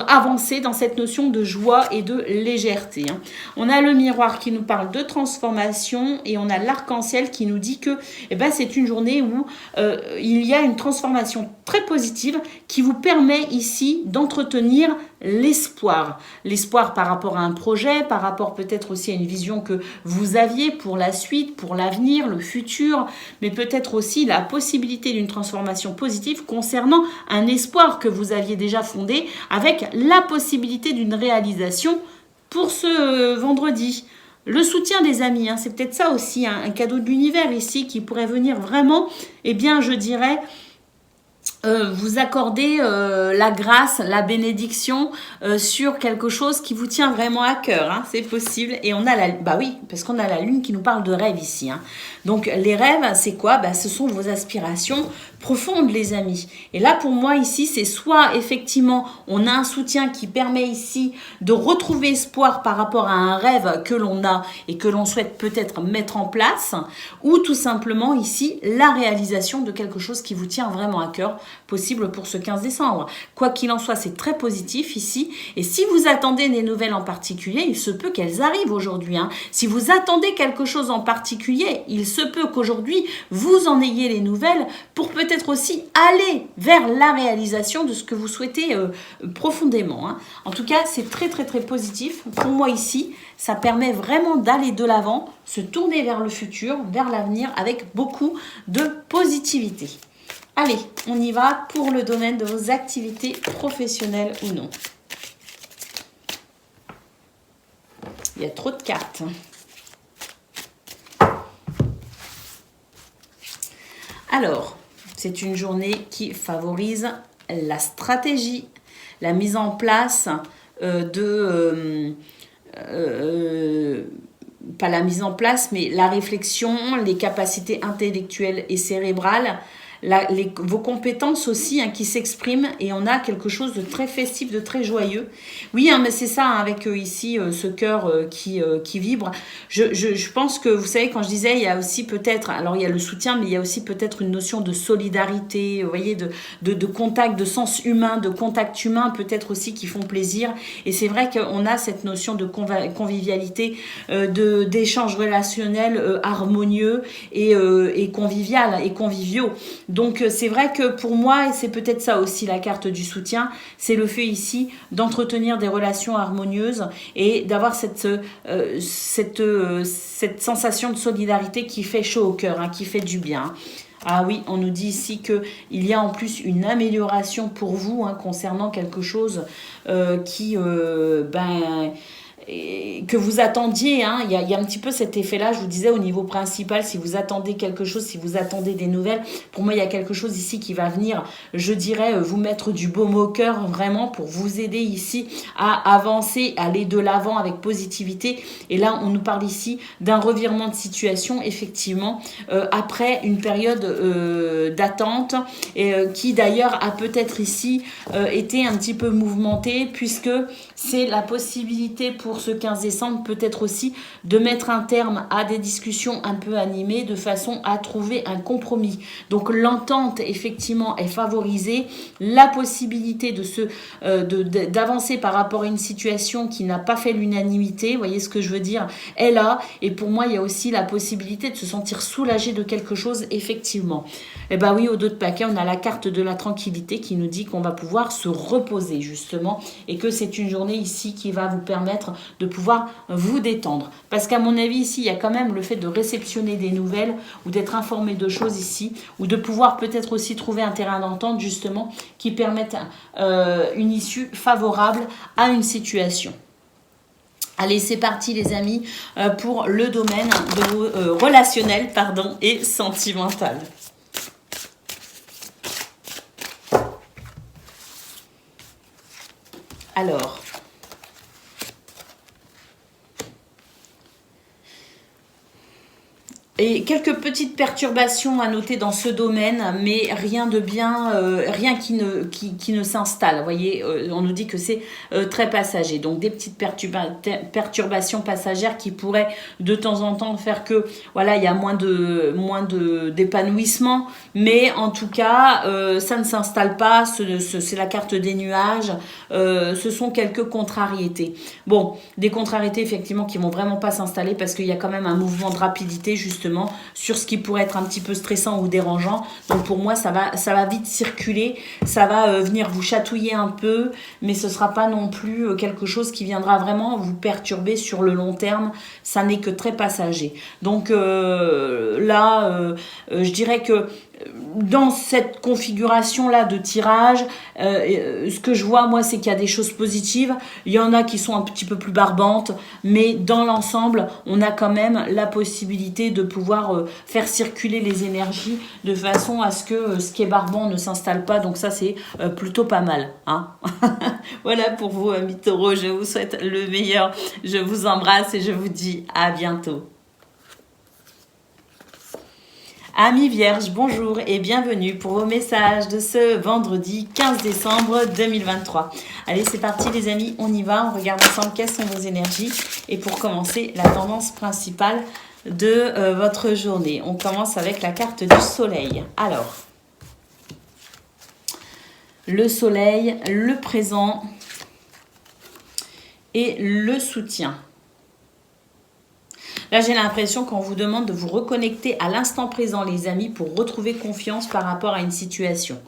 avancer dans cette notion de joie et de légèreté. On a le miroir qui nous parle de transformation et on a l'arc-en-ciel qui nous dit que c'est une journée où il y a une transformation très positive qui vous permet ici d'entretenir l'espoir. L'espoir par rapport à un projet, par rapport peut-être aussi à une vision que vous aviez pour la suite, pour l'avenir, le futur, mais peut-être aussi la possibilité d'une transformation positive concernant un espoir que vous aviez déjà fondé avec la possibilité d'une réalisation pour ce vendredi. Le soutien des amis, c'est peut-être ça aussi, un cadeau de l'univers ici qui pourrait venir vraiment, je dirais, vous accorder la grâce, la bénédiction sur quelque chose qui vous tient vraiment à cœur, c'est possible. Et on a parce qu'on a la lune qui nous parle de rêve ici. Donc les rêves, c'est quoi ? Ce sont vos aspirations profondes, les amis. Et là, pour moi, ici, c'est soit effectivement, on a un soutien qui permet ici de retrouver espoir par rapport à un rêve que l'on a et que l'on souhaite peut-être mettre en place, ou tout simplement ici, la réalisation de quelque chose qui vous tient vraiment à cœur possible pour ce 15 décembre. Quoi qu'il en soit, c'est très positif ici. Et si vous attendez des nouvelles en particulier, il se peut qu'elles arrivent aujourd'hui. Hein. Si vous attendez quelque chose en particulier, il se peut qu'aujourd'hui, vous en ayez les nouvelles pour peut-être aussi aller vers la réalisation de ce que vous souhaitez profondément. Hein. En tout cas, c'est très, très, très positif. Pour moi ici, ça permet vraiment d'aller de l'avant, se tourner vers le futur, vers l'avenir avec beaucoup de positivité. Allez, on y va pour le domaine de vos activités professionnelles ou non. Il y a trop de cartes. Alors, c'est une journée qui favorise la stratégie, la mise en place pas la mise en place, mais la réflexion, les capacités intellectuelles et cérébrales, vos compétences aussi qui s'expriment, et on a quelque chose de très festif, de très joyeux. Oui, mais c'est ça, avec ici ce cœur qui vibre. Je pense que, vous savez, quand je disais, il y a aussi peut-être, alors il y a le soutien, mais il y a aussi peut-être une notion de solidarité, vous voyez, de contact, de sens humain, de contact humain, peut-être aussi qui font plaisir. Et c'est vrai qu'on a cette notion de convivialité, d'échanges relationnels harmonieux et convivial et conviviaux. Donc c'est vrai que pour moi, et c'est peut-être ça aussi la carte du soutien, c'est le fait ici d'entretenir des relations harmonieuses et d'avoir cette sensation de solidarité qui fait chaud au cœur, qui fait du bien. Ah oui, on nous dit ici qu'il y a en plus une amélioration pour vous concernant quelque chose que vous attendiez, il y a un petit peu cet effet-là, je vous disais au niveau principal, si vous attendez quelque chose, si vous attendez des nouvelles, pour moi il y a quelque chose ici qui va venir, je dirais, vous mettre du baume au cœur vraiment pour vous aider ici à avancer, aller de l'avant avec positivité. Et là on nous parle ici d'un revirement de situation, effectivement, après une période d'attente, qui d'ailleurs a peut-être ici été un petit peu mouvementée, puisque c'est la possibilité pour ce 15 décembre peut-être aussi de mettre un terme à des discussions un peu animées de façon à trouver un compromis. Donc l'entente effectivement est favorisée, la possibilité d'avancer par rapport à une situation qui n'a pas fait l'unanimité, vous voyez ce que je veux dire, est là. Et pour moi il y a aussi la possibilité de se sentir soulagé de quelque chose, effectivement. Et ben oui, au dos de paquet on a la carte de la tranquillité qui nous dit qu'on va pouvoir se reposer justement, et que c'est une journée ici qui va vous permettre de pouvoir vous détendre. Parce qu'à mon avis, ici, il y a quand même le fait de réceptionner des nouvelles ou d'être informé de choses ici, ou de pouvoir peut-être aussi trouver un terrain d'entente, justement, qui permette une issue favorable à une situation. Allez, c'est parti les amis, pour le domaine de vos relationnel et sentimental. Alors, et quelques petites perturbations à noter dans ce domaine, mais rien de bien, rien qui ne s'installe. Vous voyez, on nous dit que c'est très passager. Donc des petites perturbations passagères qui pourraient de temps en temps faire que, voilà, il y a moins d'épanouissement. Mais en tout cas, ça ne s'installe pas. C'est la carte des nuages. Ce sont quelques contrariétés. Bon, des contrariétés effectivement qui vont vraiment pas s'installer parce qu'il y a quand même un mouvement de rapidité justement sur ce qui pourrait être un petit peu stressant ou dérangeant. Donc pour moi ça va vite circuler, ça va venir vous chatouiller un peu, mais ce sera pas non plus quelque chose qui viendra vraiment vous perturber sur le long terme. Ça n'est que très passager. Donc là je dirais que dans cette configuration-là de tirage, ce que je vois, moi, c'est qu'il y a des choses positives. Il y en a qui sont un petit peu plus barbantes, mais dans l'ensemble, on a quand même la possibilité de pouvoir faire circuler les énergies de façon à ce que ce qui est barbant ne s'installe pas. Donc ça, c'est plutôt pas mal. Voilà pour vous, amis taureaux. Je vous souhaite le meilleur. Je vous embrasse et je vous dis à bientôt. Amis Vierges, bonjour et bienvenue pour vos messages de ce vendredi 15 décembre 2023. Allez, c'est parti les amis, on y va, on regarde ensemble quelles sont vos énergies. Et pour commencer, la tendance principale de votre journée. On commence avec la carte du soleil. Alors, le soleil, le présent et le soutien. Là, j'ai l'impression qu'on vous demande de vous reconnecter à l'instant présent, les amis, pour retrouver confiance par rapport à une situation.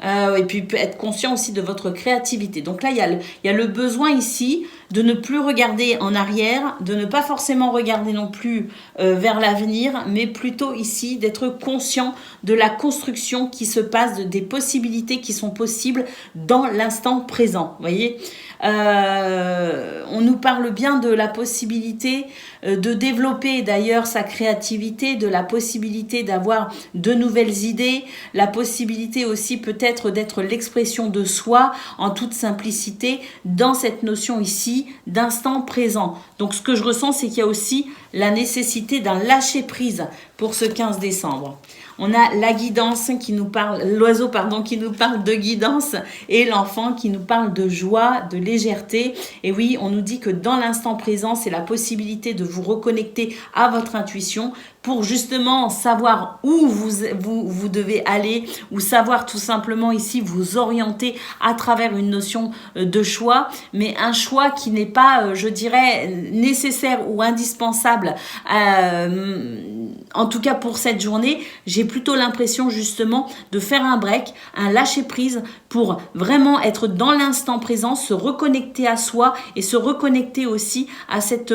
Et puis être conscient aussi de votre créativité. Donc là, il y a le besoin ici de ne plus regarder en arrière, de ne pas forcément regarder non plus vers l'avenir, mais plutôt ici d'être conscient de la construction qui se passe, des possibilités qui sont possibles dans l'instant présent. Vous voyez, on nous parle bien de la possibilité de développer d'ailleurs sa créativité, de la possibilité d'avoir de nouvelles idées, la possibilité aussi peut-être d'être l'expression de soi en toute simplicité dans cette notion ici d'instant présent. Donc ce que je ressens, c'est qu'il y a aussi la nécessité d'un lâcher prise pour ce 15 décembre. On a la guidance qui nous parle, l'oiseau pardon, qui nous parle de guidance et l'enfant qui nous parle de joie, de légèreté. Et oui, on nous dit que dans l'instant présent, c'est la possibilité de vous reconnecter à votre intuition pour justement savoir où vous devez aller ou savoir tout simplement ici vous orienter à travers une notion de choix, mais un choix qui n'est pas, je dirais, nécessaire ou indispensable. En tout cas pour cette journée, j'ai plutôt l'impression justement de faire un break, un lâcher prise pour vraiment être dans l'instant présent, se reconnecter à soi et se reconnecter aussi à cette...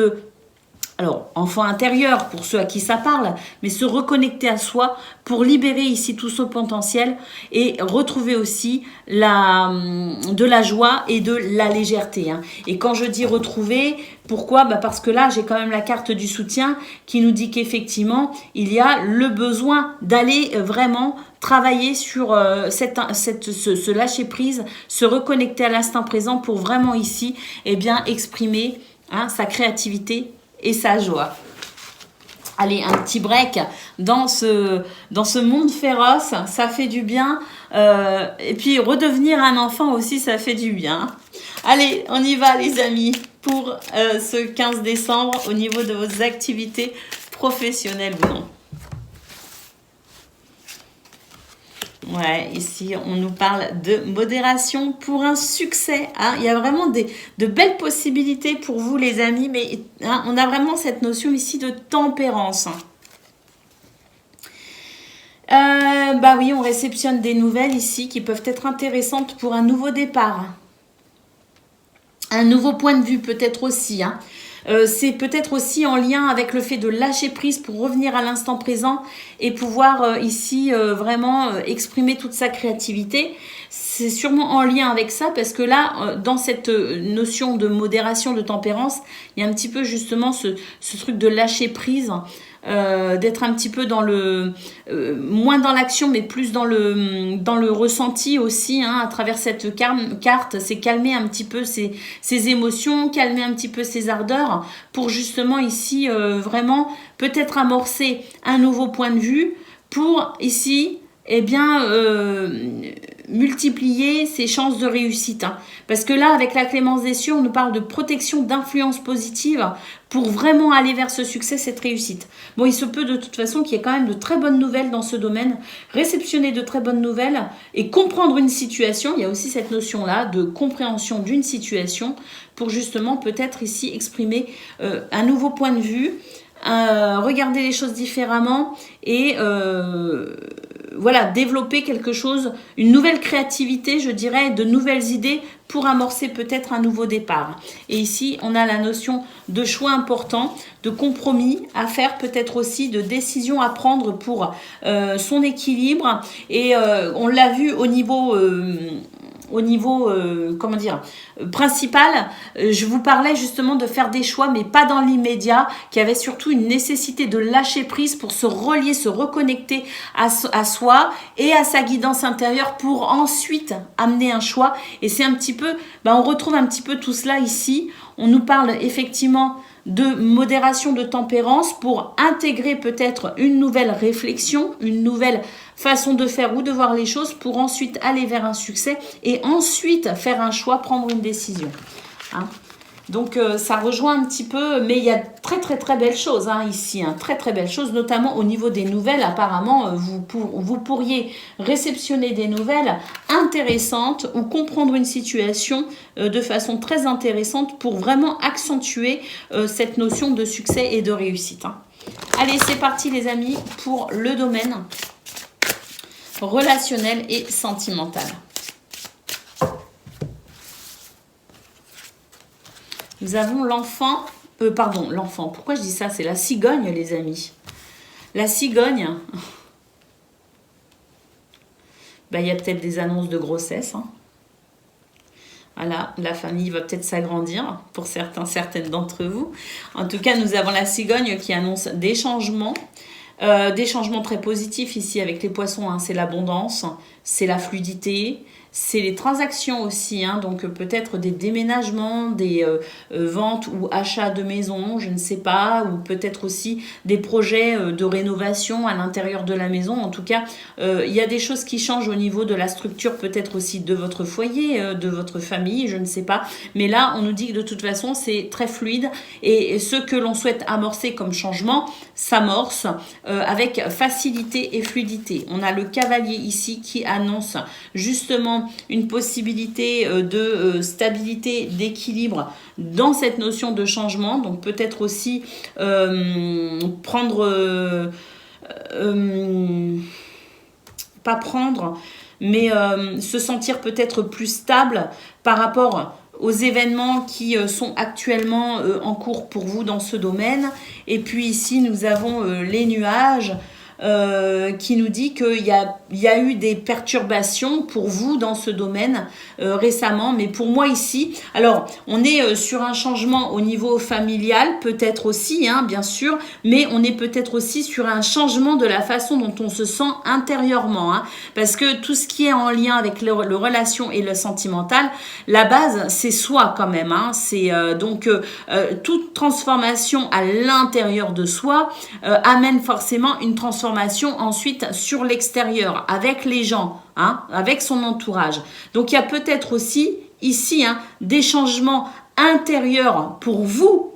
Alors, enfant intérieur, pour ceux à qui ça parle, mais se reconnecter à soi pour libérer ici tout son potentiel et retrouver aussi de la joie et de la légèreté. Hein. Et quand je dis retrouver, pourquoi ? Parce que là, j'ai quand même la carte du soutien qui nous dit qu'effectivement, il y a le besoin d'aller vraiment travailler sur ce lâcher-prise, se reconnecter à l'instant présent pour vraiment ici exprimer sa créativité et sa joie. Allez, un petit break dans ce monde féroce, ça fait du bien. Et puis redevenir un enfant aussi, ça fait du bien. Allez, on y va les amis pour ce 15 décembre au niveau de vos activités professionnelles ou non. Ouais, ici, on nous parle de modération pour un succès. Hein. Il y a vraiment de belles possibilités pour vous, les amis, mais on a vraiment cette notion ici de tempérance. Oui, on réceptionne des nouvelles ici qui peuvent être intéressantes pour un nouveau départ. Un nouveau point de vue peut-être aussi, hein. C'est peut-être aussi en lien avec le fait de lâcher prise pour revenir à l'instant présent et pouvoir ici vraiment exprimer toute sa créativité. C'est sûrement en lien avec ça parce que là, dans cette notion de modération, de tempérance, il y a un petit peu justement ce truc de lâcher prise, d'être un petit peu dans le moins dans l'action mais plus dans le ressenti aussi, hein, à travers cette carte. C'est calmer un petit peu ses émotions, calmer un petit peu ses ardeurs pour justement ici vraiment peut-être amorcer un nouveau point de vue pour ici multiplier ses chances de réussite. Hein. Parce que là, avec la clémence des cieux, on nous parle de protection, d'influence positive pour vraiment aller vers ce succès, cette réussite. Bon, il se peut de toute façon qu'il y ait quand même de très bonnes nouvelles dans ce domaine, réceptionner de très bonnes nouvelles et comprendre une situation. Il y a aussi cette notion-là de compréhension d'une situation pour justement peut-être ici exprimer un nouveau point de vue, regarder les choses différemment et développer quelque chose, une nouvelle créativité, je dirais, de nouvelles idées pour amorcer peut-être un nouveau départ. Et ici, on a la notion de choix important, de compromis à faire, peut-être aussi de décisions à prendre pour son équilibre. Et on l'a vu au niveau principal, je vous parlais justement de faire des choix, mais pas dans l'immédiat, qui avait surtout une nécessité de lâcher prise pour se relier, se reconnecter à soi et à sa guidance intérieure pour ensuite amener un choix. Et c'est un petit peu, on retrouve un petit peu tout cela ici. On nous parle effectivement de modération, de tempérance pour intégrer peut-être une nouvelle réflexion, une nouvelle façon de faire ou de voir les choses pour ensuite aller vers un succès et ensuite faire un choix, prendre une décision. Hein. Donc ça rejoint un petit peu, mais il y a très belles choses ici, très belles choses, notamment au niveau des nouvelles. Apparemment, vous pourriez réceptionner des nouvelles intéressantes ou comprendre une situation de façon très intéressante pour vraiment accentuer cette notion de succès et de réussite. Allez, c'est parti les amis pour le domaine relationnel et sentimental. Nous avons l'enfant, l'enfant, pourquoi je dis ça? C'est la cigogne, les amis. La cigogne, il y a peut-être des annonces de grossesse. Voilà, la famille va peut-être s'agrandir pour certaines d'entre vous. En tout cas, nous avons la cigogne qui annonce des changements très positifs ici avec les poissons. C'est l'abondance, c'est la fluidité, c'est les transactions aussi, donc peut-être des déménagements, des ventes ou achats de maisons, je ne sais pas, ou peut-être aussi des projets de rénovation à l'intérieur de la maison. En tout cas, il y a des choses qui changent au niveau de la structure, peut-être aussi de votre foyer, de votre famille, je ne sais pas. Mais là, on nous dit que de toute façon, c'est très fluide et ce que l'on souhaite amorcer comme changement s'amorce avec facilité et fluidité. On a le cavalier ici qui annonce justement une possibilité de stabilité, d'équilibre dans cette notion de changement. Donc peut-être aussi se sentir peut-être plus stable par rapport aux événements qui sont actuellement en cours pour vous dans ce domaine. Et puis ici, nous avons les nuages qui nous dit qu'il y a eu des perturbations pour vous dans ce domaine récemment. Mais pour moi ici, alors on est sur un changement au niveau familial, peut-être aussi, bien sûr, mais on est peut-être aussi sur un changement de la façon dont on se sent intérieurement. Parce que tout ce qui est en lien avec le relation et le sentimental, la base, c'est soi quand même. C'est donc toute transformation à l'intérieur de soi amène forcément une transformation ensuite sur l'extérieur, avec les gens, avec son entourage. Donc il y a peut-être aussi ici des changements intérieurs pour vous,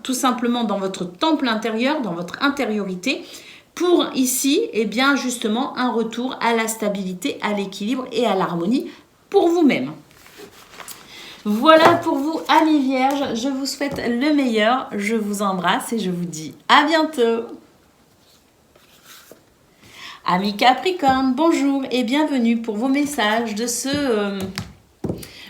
tout simplement dans votre temple intérieur, dans votre intériorité, pour ici, justement, un retour à la stabilité, à l'équilibre et à l'harmonie pour vous-même. Voilà pour vous, amis vierges. Je vous souhaite le meilleur. Je vous embrasse et je vous dis à bientôt. Amis Capricorne, bonjour et bienvenue pour vos messages de ce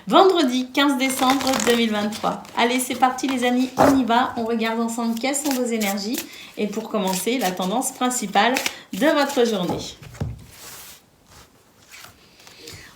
vendredi 15 décembre 2023. Allez, c'est parti les amis, on y va. On regarde ensemble quelles sont vos énergies. Et pour commencer, la tendance principale de votre journée.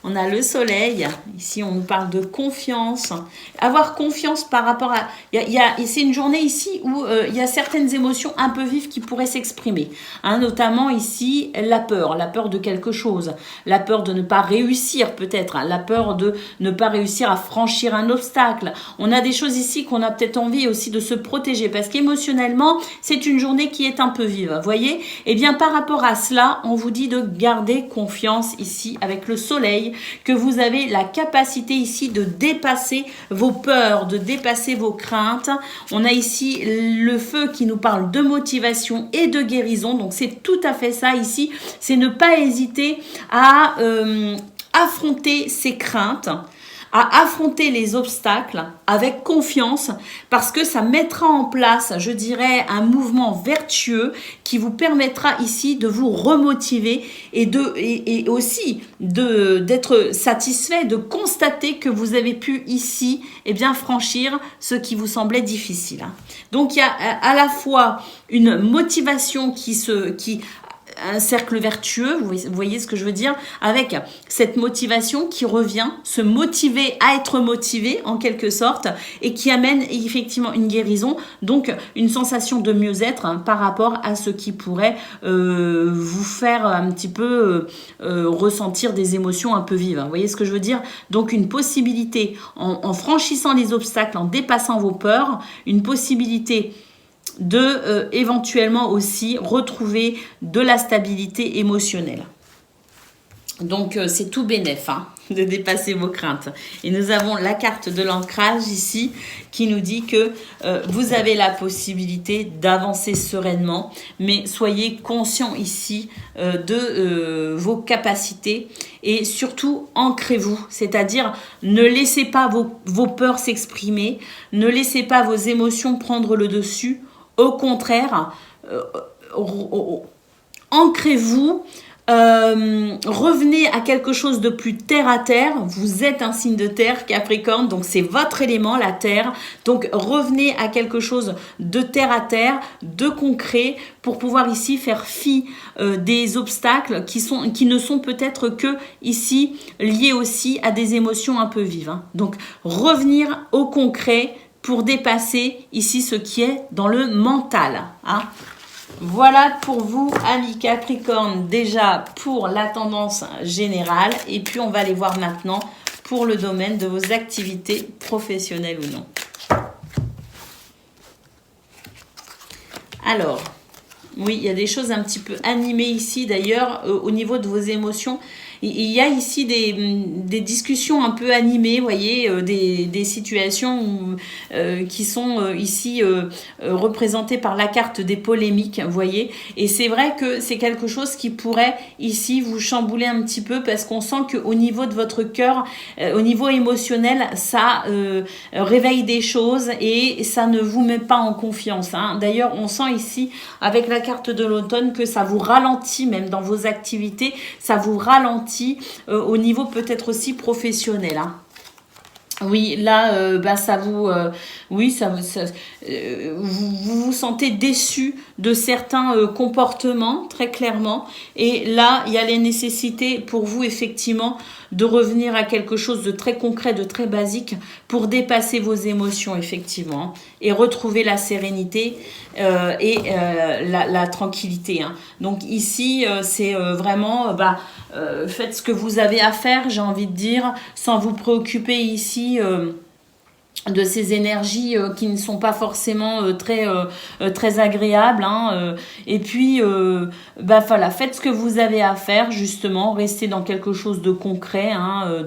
On a le soleil, ici on nous parle de confiance, avoir confiance par rapport à... c'est une journée ici où il y a certaines émotions un peu vives qui pourraient s'exprimer, notamment ici la peur de quelque chose, la peur de ne pas réussir peut-être, la peur de ne pas réussir à franchir un obstacle. On a des choses ici qu'on a peut-être envie aussi de se protéger parce qu'émotionnellement, c'est une journée qui est un peu vive, vous voyez. Et bien par rapport à cela, on vous dit de garder confiance ici avec le soleil, que vous avez la capacité ici de dépasser vos peurs, de dépasser vos craintes. On a ici le feu qui nous parle de motivation et de guérison. Donc c'est tout à fait ça ici. C'est ne pas hésiter à affronter ses craintes, à affronter les obstacles avec confiance parce que ça mettra en place, je dirais, un mouvement vertueux qui vous permettra ici de vous remotiver et aussi d'être satisfait, de constater que vous avez pu ici franchir ce qui vous semblait difficile. Donc il y a à la fois une motivation un cercle vertueux, vous voyez ce que je veux dire, avec cette motivation qui revient, se motiver à être motivé en quelque sorte et qui amène effectivement une guérison, donc une sensation de mieux-être par rapport à ce qui pourrait vous faire un petit peu ressentir des émotions un peu vives. Vous voyez ce que je veux dire? Donc une possibilité, en franchissant les obstacles, en dépassant vos peurs, une possibilité de éventuellement aussi retrouver de la stabilité émotionnelle. Donc, c'est tout bénef hein, de dépasser vos craintes. Et nous avons la carte de l'ancrage ici qui nous dit que vous avez la possibilité d'avancer sereinement, mais soyez conscient ici de vos capacités et surtout ancrez-vous, c'est-à-dire ne laissez pas vos peurs s'exprimer, ne laissez pas vos émotions prendre le dessus. Au contraire, ancrez-vous. Revenez à quelque chose de plus terre à terre. Vous êtes un signe de terre, Capricorne, donc c'est votre élément, la terre. Donc revenez à quelque chose de terre à terre, de concret, pour pouvoir ici faire fi des obstacles qui ne sont peut-être que ici liés aussi à des émotions un peu vives. Hein. Donc revenir au concret pour dépasser ici ce qui est dans le mental. Hein. Voilà pour vous, amis Capricorne, déjà pour la tendance générale. Et puis, on va aller voir maintenant pour le domaine de vos activités professionnelles ou non. Alors, oui, il y a des choses un petit peu animées ici, d'ailleurs, au niveau de vos émotions. Il y a ici des discussions un peu animées, vous voyez, des situations qui sont ici représentées par la carte des polémiques, vous voyez. Et c'est vrai que c'est quelque chose qui pourrait ici vous chambouler un petit peu parce qu'on sent qu'au niveau de votre cœur, au niveau émotionnel, ça réveille des choses et ça ne vous met pas en confiance. Hein. D'ailleurs, on sent ici, avec la carte de l'automne, que ça vous ralentit même dans vos activités, ça vous ralentit au niveau peut-être aussi professionnel. Hein. Oui, là, ça vous, vous vous sentez déçu de certains comportements, très clairement. Et là, il y a les nécessités pour vous, effectivement, de revenir à quelque chose de très concret, de très basique, pour dépasser vos émotions, effectivement, et retrouver la sérénité et la tranquillité. Hein. Donc ici, c'est vraiment, faites ce que vous avez à faire, j'ai envie de dire, sans vous préoccuper ici de ces énergies qui ne sont pas forcément très agréables. Hein, et puis, voilà, faites ce que vous avez à faire, justement. Restez dans quelque chose de concret, hein,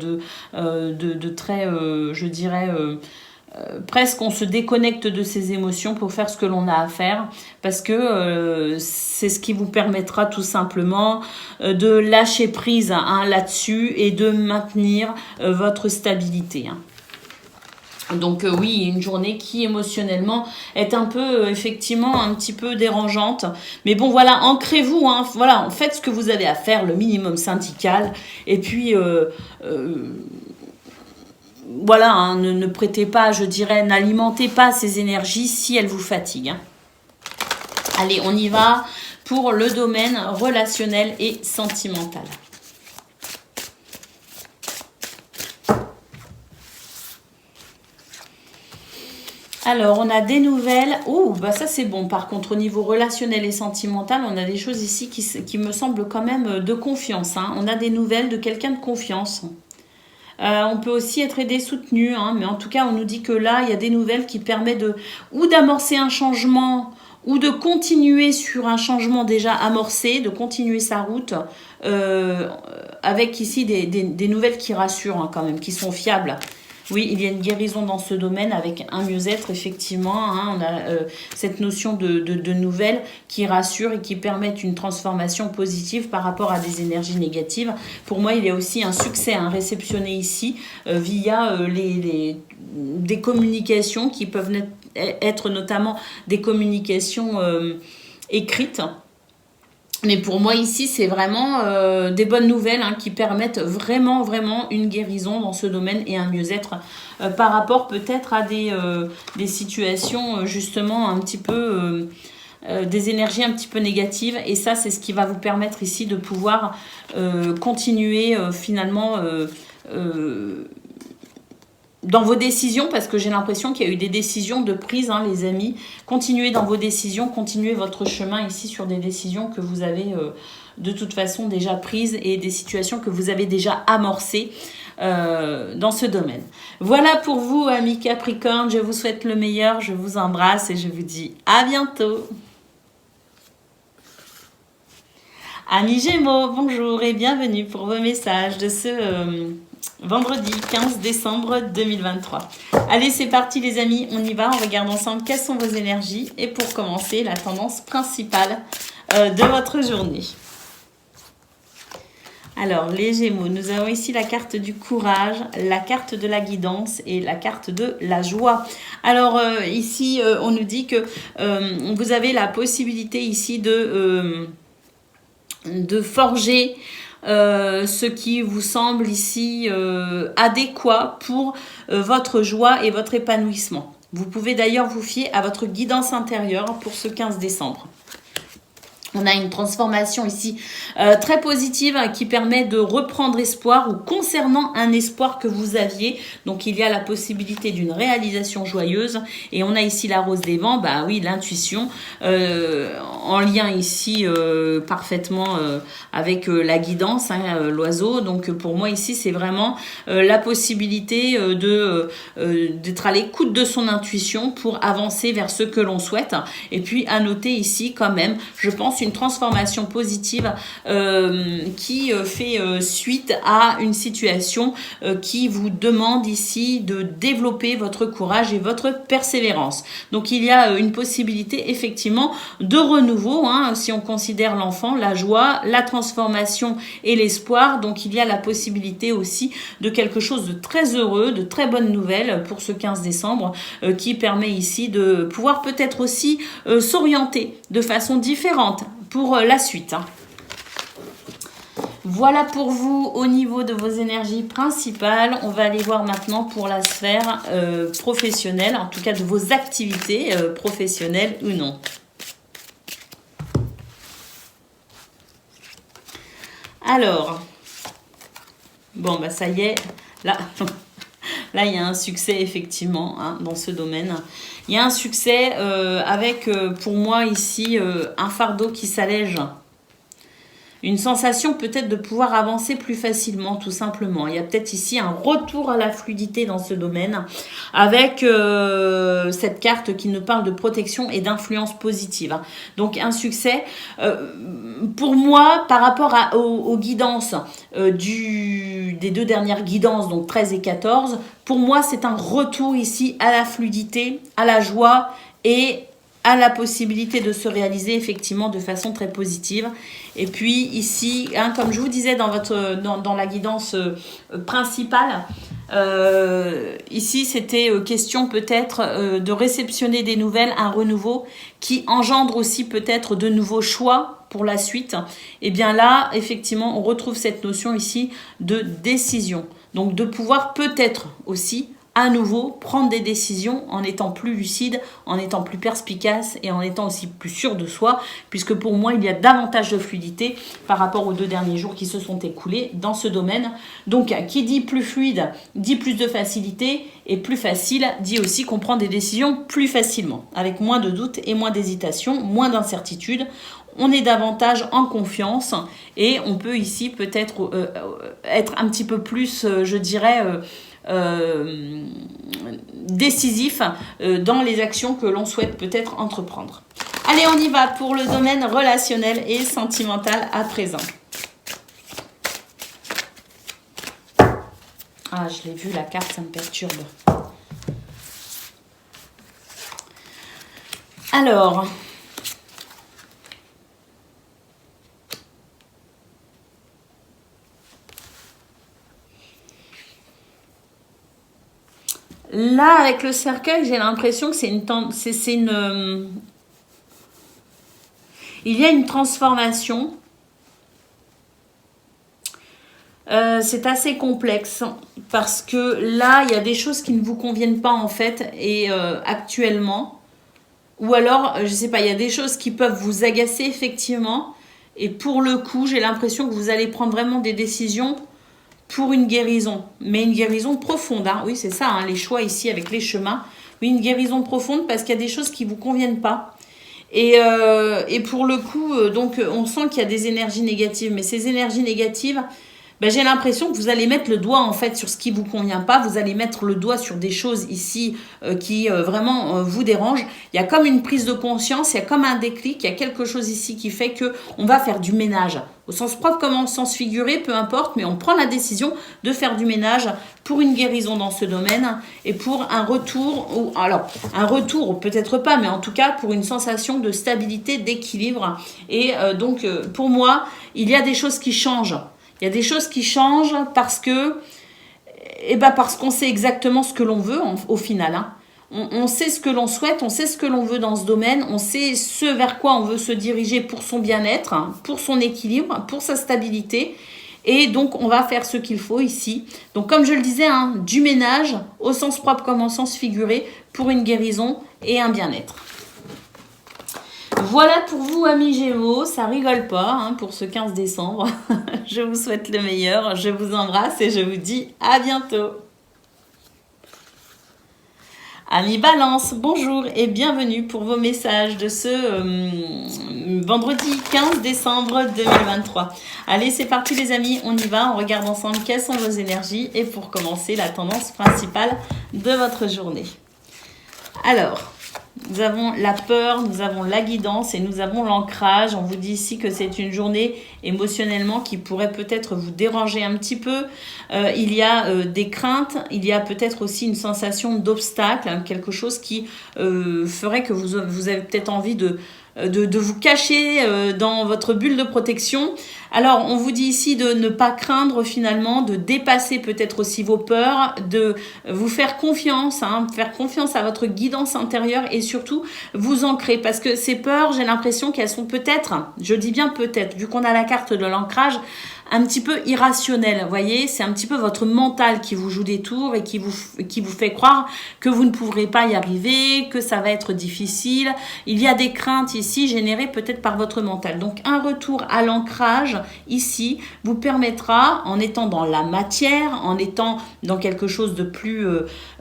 de très, je dirais... presque on se déconnecte de ses émotions pour faire ce que l'on a à faire parce que c'est ce qui vous permettra tout simplement de lâcher prise hein, là-dessus et de maintenir votre stabilité. Hein. Donc oui, une journée qui émotionnellement est un peu effectivement un petit peu dérangeante. Mais bon voilà, ancrez-vous, hein, voilà, faites ce que vous avez à faire, le minimum syndical. Et puis voilà, hein, ne prêtez pas, je dirais, n'alimentez pas ces énergies si elles vous fatiguent. Hein. Allez, on y va pour le domaine relationnel et sentimental. Alors, on a des nouvelles. Oh, ça c'est bon. Par contre, au niveau relationnel et sentimental, on a des choses ici qui me semblent quand même de confiance. Hein. On a des nouvelles de quelqu'un de confiance. On peut aussi être aidé, soutenu, hein, mais en tout cas, on nous dit que là, il y a des nouvelles qui permettent ou d'amorcer un changement ou de continuer sur un changement déjà amorcé, de continuer sa route, avec ici des nouvelles qui rassurent hein, quand même, qui sont fiables. Oui, il y a une guérison dans ce domaine avec un mieux-être, effectivement. Hein, on a cette notion de nouvelles qui rassurent et qui permettent une transformation positive par rapport à des énergies négatives. Pour moi, il y a aussi un succès réceptionné ici via des communications qui peuvent être notamment des communications écrites. Mais pour moi ici, c'est vraiment des bonnes nouvelles hein, qui permettent vraiment, vraiment une guérison dans ce domaine et un mieux-être par rapport peut-être à des situations justement un petit peu... des énergies un petit peu négatives. Et ça, c'est ce qui va vous permettre ici de pouvoir continuer finalement... dans vos décisions, parce que j'ai l'impression qu'il y a eu des décisions de prise, hein, les amis. Continuez dans vos décisions, continuez votre chemin ici sur des décisions que vous avez de toute façon déjà prises et des situations que vous avez déjà amorcées dans ce domaine. Voilà pour vous, amis Capricorne. Je vous souhaite le meilleur, je vous embrasse et je vous dis à bientôt. Amis Gémeaux, bonjour et bienvenue pour vos messages de ce vendredi 15 décembre 2023. Allez, c'est parti les amis, on y va, on regarde ensemble quelles sont vos énergies et pour commencer, la tendance principale de votre journée. Alors, les Gémeaux, nous avons ici la carte du courage, la carte de la guidance et la carte de la joie. Alors, ici, on nous dit que vous avez la possibilité ici de forger ce qui vous semble ici adéquat pour votre joie et votre épanouissement. Vous pouvez d'ailleurs vous fier à votre guidance intérieure pour ce 15 décembre. On a une transformation ici très positive qui permet de reprendre espoir ou concernant un espoir que vous aviez. Donc, il y a la possibilité d'une réalisation joyeuse. Et on a ici la rose des vents, bah oui, l'intuition, en lien ici parfaitement avec la guidance, hein, l'oiseau. Donc, pour moi ici, c'est vraiment la possibilité d'être à l'écoute de son intuition pour avancer vers ce que l'on souhaite. Et puis, à noter ici quand même, je pense, une transformation positive qui fait suite à une situation qui vous demande ici de développer votre courage et votre persévérance. Donc il y a une possibilité effectivement de renouveau, hein, si on considère l'enfant, la joie, la transformation et l'espoir. Donc il y a la possibilité aussi de quelque chose de très heureux, de très bonnes nouvelles pour ce 15 décembre qui permet ici de pouvoir peut-être aussi s'orienter de façon différente pour la suite. Voilà pour vous au niveau de vos énergies principales. On va aller voir maintenant pour la sphère professionnelle, en tout cas de vos activités professionnelles ou non. Alors, bon bah ça y est, là... Là, il y a un succès effectivement hein, dans ce domaine. Il y a un succès avec, pour moi ici, un fardeau qui s'allège. Une sensation peut-être de pouvoir avancer plus facilement, tout simplement. Il y a peut-être ici un retour à la fluidité dans ce domaine avec cette carte qui nous parle de protection et d'influence positive. Donc un succès, pour moi, par rapport aux guidances des deux dernières guidances, donc 13 et 14, pour moi, c'est un retour ici à la fluidité, à la joie et à la possibilité de se réaliser effectivement de façon très positive. Et puis ici, hein, comme je vous disais dans la guidance principale, ici c'était question peut-être de réceptionner des nouvelles, un renouveau qui engendre aussi peut-être de nouveaux choix pour la suite. Et bien là, effectivement, on retrouve cette notion ici de décision. Donc de pouvoir peut-être aussi à nouveau prendre des décisions en étant plus lucide, en étant plus perspicace et en étant aussi plus sûr de soi, puisque pour moi, il y a davantage de fluidité par rapport aux 2 derniers jours qui se sont écoulés dans ce domaine. Donc, qui dit plus fluide, dit plus de facilité, et plus facile dit aussi qu'on prend des décisions plus facilement, avec moins de doutes et moins d'hésitation, moins d'incertitude. On est davantage en confiance et on peut ici peut-être être un petit peu plus, je dirais... décisif dans les actions que l'on souhaite peut-être entreprendre. Allez, on y va pour le domaine relationnel et sentimental à présent. Ah, je l'ai vu, la carte, ça me perturbe. Alors... Là, avec le cercueil, j'ai l'impression que il y a une transformation. C'est assez complexe parce que là, il y a des choses qui ne vous conviennent pas en fait et actuellement. Ou alors, je sais pas, il y a des choses qui peuvent vous agacer effectivement. Et pour le coup, j'ai l'impression que vous allez prendre vraiment des décisions pour une guérison, mais une guérison profonde. Hein. Oui, c'est ça, hein, les choix ici avec les chemins. Oui, une guérison profonde parce qu'il y a des choses qui ne vous conviennent pas. Et pour le coup, donc, on sent qu'il y a des énergies négatives. Mais ces énergies négatives, ben, j'ai l'impression que vous allez mettre le doigt en fait sur ce qui vous convient pas. Vous allez mettre le doigt sur des choses ici qui vraiment vous dérangent. Il y a comme une prise de conscience, il y a comme un déclic, il y a quelque chose ici qui fait que on va faire du ménage. Au sens propre comme au sens figuré, peu importe, mais on prend la décision de faire du ménage pour une guérison dans ce domaine et pour un retour, ou alors un retour peut-être pas, mais en tout cas pour une sensation de stabilité, d'équilibre. Et donc pour moi, il y a des choses qui changent. Il y a des choses qui changent parce que, parce qu'on sait exactement ce que l'on veut au final. Hein. On sait ce que l'on souhaite, on sait ce que l'on veut dans ce domaine, on sait ce vers quoi on veut se diriger pour son bien-être, hein, pour son équilibre, pour sa stabilité. Et donc, on va faire ce qu'il faut ici. Donc, comme je le disais, hein, du ménage, au sens propre comme au sens figuré, pour une guérison et un bien-être. Voilà pour vous, amis Gémeaux, ça rigole pas hein, pour ce 15 décembre. Je vous souhaite le meilleur, je vous embrasse et je vous dis à bientôt. Amis Balance, bonjour et bienvenue pour vos messages de ce vendredi 15 décembre 2023. Allez, c'est parti les amis, on y va, on regarde ensemble quelles sont vos énergies et pour commencer, la tendance principale de votre journée. Alors, nous avons la peur, nous avons la guidance et nous avons l'ancrage. On vous dit ici que c'est une journée émotionnellement qui pourrait peut-être vous déranger un petit peu. Il y a des craintes, il y a peut-être aussi une sensation d'obstacle, hein, quelque chose qui ferait que vous avez peut-être envie de vous cacher dans votre bulle de protection. Alors, on vous dit ici de ne pas craindre finalement, de dépasser peut-être aussi vos peurs, de vous faire confiance à votre guidance intérieure et surtout vous ancrer. Parce que ces peurs, j'ai l'impression qu'elles sont peut-être, je dis bien peut-être, vu qu'on a la carte de l'ancrage, un petit peu irrationnel, vous voyez, c'est un petit peu votre mental qui vous joue des tours et qui vous fait croire que vous ne pourrez pas y arriver, que ça va être difficile. Il y a des craintes ici générées peut-être par votre mental. Donc un retour à l'ancrage ici vous permettra, en étant dans la matière, en étant dans quelque chose de plus...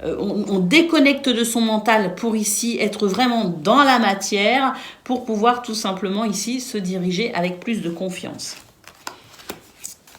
on déconnecte de son mental pour ici être vraiment dans la matière pour pouvoir tout simplement ici se diriger avec plus de confiance.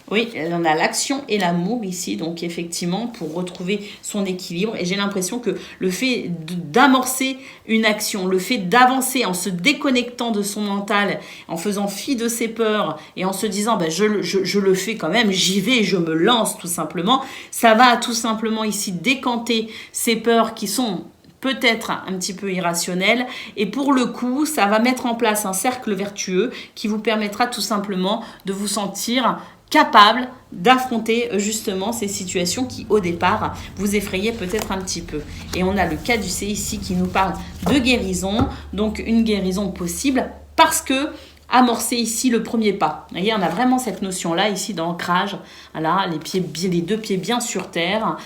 Oui, on a l'action et l'amour ici, donc effectivement, pour retrouver son équilibre. Et j'ai l'impression que le fait d'amorcer une action, le fait d'avancer en se déconnectant de son mental, en faisant fi de ses peurs et en se disant je le fais quand même, j'y vais, je me lance tout simplement, ça va tout simplement ici décanter ces peurs qui sont peut-être un petit peu irrationnel et pour le coup ça va mettre en place un cercle vertueux qui vous permettra tout simplement de vous sentir capable d'affronter justement ces situations qui au départ vous effrayaient peut-être un petit peu. Et on a le caducée ici qui nous parle de guérison, donc une guérison possible parce que amorcer ici le premier pas. Vous voyez, on a vraiment cette notion-là ici d'ancrage, voilà, les deux pieds bien sur terre,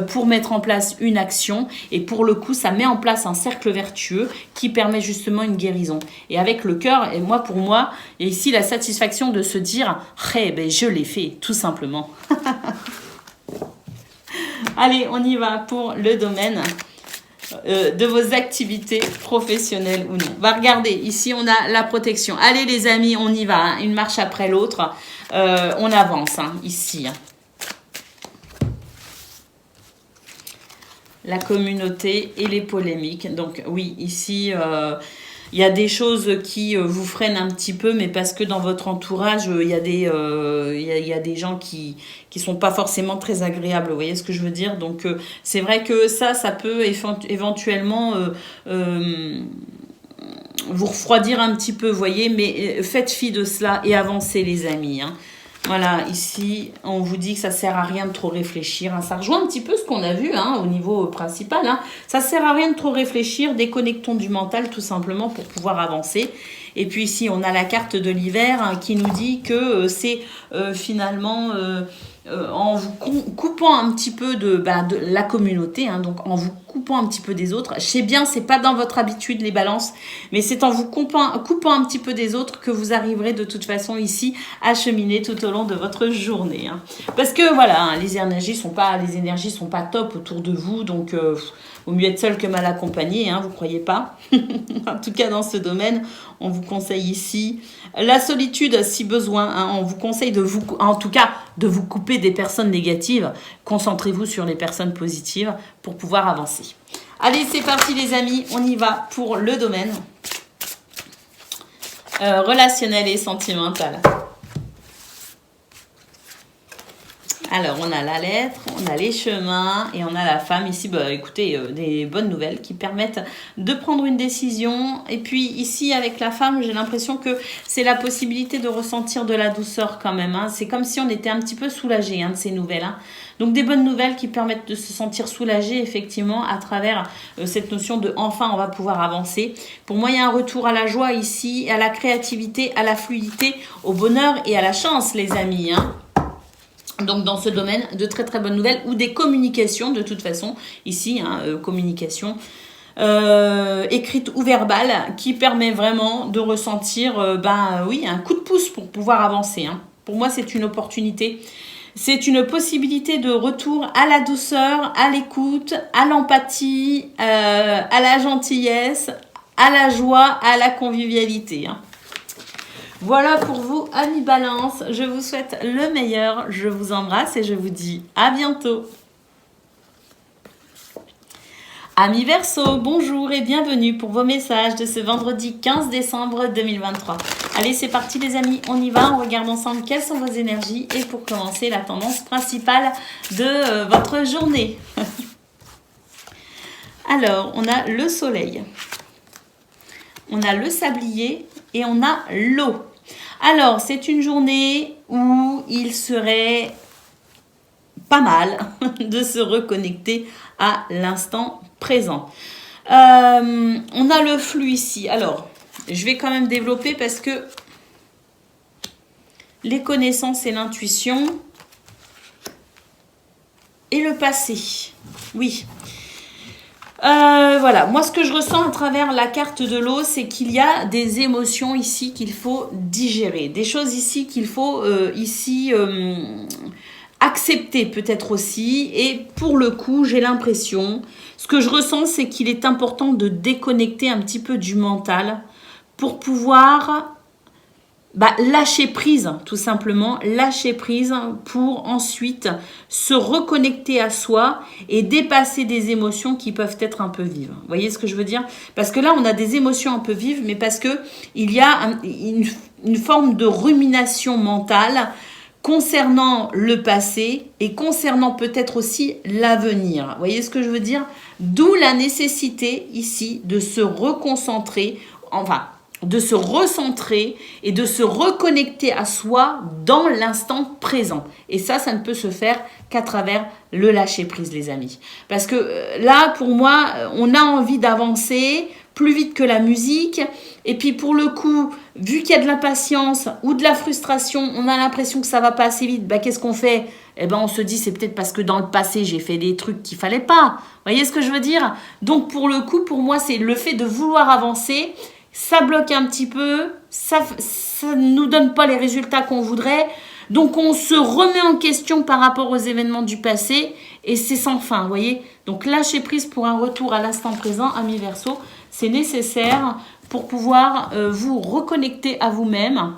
pour mettre en place une action. Et pour le coup, ça met en place un cercle vertueux qui permet justement une guérison. Et avec le cœur, et pour moi, il y a ici la satisfaction de se dire « je l'ai fait, tout simplement. » Allez, on y va pour le domaine de vos activités professionnelles ou non. On va regarder, ici on a la protection. Allez les amis, on y va, hein, une marche après l'autre. On avance, hein, ici. La communauté et les polémiques. Donc oui, ici... il y a des choses qui vous freinent un petit peu, mais parce que dans votre entourage, il y a des gens qui sont pas forcément très agréables. Vous voyez ce que je veux dire? Donc, c'est vrai que ça peut éventuellement vous refroidir un petit peu, vous voyez, mais faites fi de cela et avancez, les amis, hein. Voilà, ici, on vous dit que ça sert à rien de trop réfléchir. Hein. Ça rejoint un petit peu ce qu'on a vu hein, au niveau principal. Hein. Ça sert à rien de trop réfléchir. Déconnectons du mental tout simplement pour pouvoir avancer. Et puis ici, on a la carte de l'hiver hein, qui nous dit que c'est finalement... en vous coupant un petit peu de la communauté, hein, donc en vous coupant un petit peu des autres. Je sais bien, c'est pas dans votre habitude les balances, mais c'est en vous coupant un petit peu des autres que vous arriverez de toute façon ici à cheminer tout au long de votre journée. Hein. Parce que voilà, hein, les énergies sont pas top autour de vous, donc vaut mieux être seul que mal accompagné, hein, vous croyez pas? En tout cas, dans ce domaine, on vous conseille ici la solitude si besoin. Hein, on vous conseille de vous, en tout cas, de vous couper des personnes négatives. Concentrez-vous sur les personnes positives pour pouvoir avancer. Allez, c'est parti les amis, on y va pour le domaine relationnel et sentimental. Alors, on a la lettre, on a les chemins et on a la femme. Ici, bah, écoutez, des bonnes nouvelles qui permettent de prendre une décision. Et puis ici, avec la femme, j'ai l'impression que c'est la possibilité de ressentir de la douceur quand même. Hein. C'est comme si on était un petit peu soulagé de ces nouvelles. Hein. Donc, des bonnes nouvelles qui permettent de se sentir soulagé, effectivement, à travers cette notion de « enfin, on va pouvoir avancer ». Pour moi, il y a un retour à la joie ici, à la créativité, à la fluidité, au bonheur et à la chance, les amis. Hein. Donc, dans ce domaine, de très très bonnes nouvelles ou des communications, de toute façon, ici, communication écrite ou verbale, qui permet vraiment de ressentir, un coup de pouce pour pouvoir avancer. Hein. Pour moi, c'est une opportunité. C'est une possibilité de retour à la douceur, à l'écoute, à l'empathie, à la gentillesse, à la joie, à la convivialité. Hein. Voilà pour vous, amis Balance. Je vous souhaite le meilleur. Je vous embrasse et je vous dis à bientôt. Amis Verseau, bonjour et bienvenue pour vos messages de ce vendredi 15 décembre 2023. Allez, c'est parti les amis, on y va. On regarde ensemble quelles sont vos énergies et pour commencer, la tendance principale de votre journée. Alors, on a le soleil, on a le sablier et on a l'eau. Alors, c'est une journée où il serait pas mal de se reconnecter à l'instant présent. On a le flux ici. Alors, je vais quand même développer parce que les connaissances et l'intuition et le passé. Oui. Voilà, moi ce que je ressens à travers la carte de l'eau, c'est qu'il y a des émotions ici qu'il faut digérer, des choses ici qu'il faut accepter peut-être aussi. Et pour le coup, j'ai l'impression, ce que je ressens, c'est qu'il est important de déconnecter un petit peu du mental pour pouvoir lâcher prise, tout simplement, lâcher prise pour ensuite se reconnecter à soi et dépasser des émotions qui peuvent être un peu vives. Vous voyez ce que je veux dire? Parce que là, on a des émotions un peu vives, mais parce que il y a une forme de rumination mentale concernant le passé et concernant peut-être aussi l'avenir. Vous voyez ce que je veux dire? D'où la nécessité ici de se reconcentrer, de se recentrer et de se reconnecter à soi dans l'instant présent. Et ça ne peut se faire qu'à travers le lâcher-prise, les amis. Parce que là, pour moi, on a envie d'avancer plus vite que la musique. Et puis, pour le coup, vu qu'il y a de l'impatience ou de la frustration, on a l'impression que ça va pas assez vite. Qu'est-ce qu'on fait? On se dit, c'est peut-être parce que dans le passé, j'ai fait des trucs qu'il fallait pas. Vous voyez ce que je veux dire? Donc, pour le coup, pour moi, c'est le fait de vouloir avancer. Ça bloque un petit peu, ça ne nous donne pas les résultats qu'on voudrait. Donc, on se remet en question par rapport aux événements du passé et c'est sans fin, vous voyez. Donc, lâcher prise pour un retour à l'instant présent, amis Verseau, c'est nécessaire pour pouvoir vous reconnecter à vous-même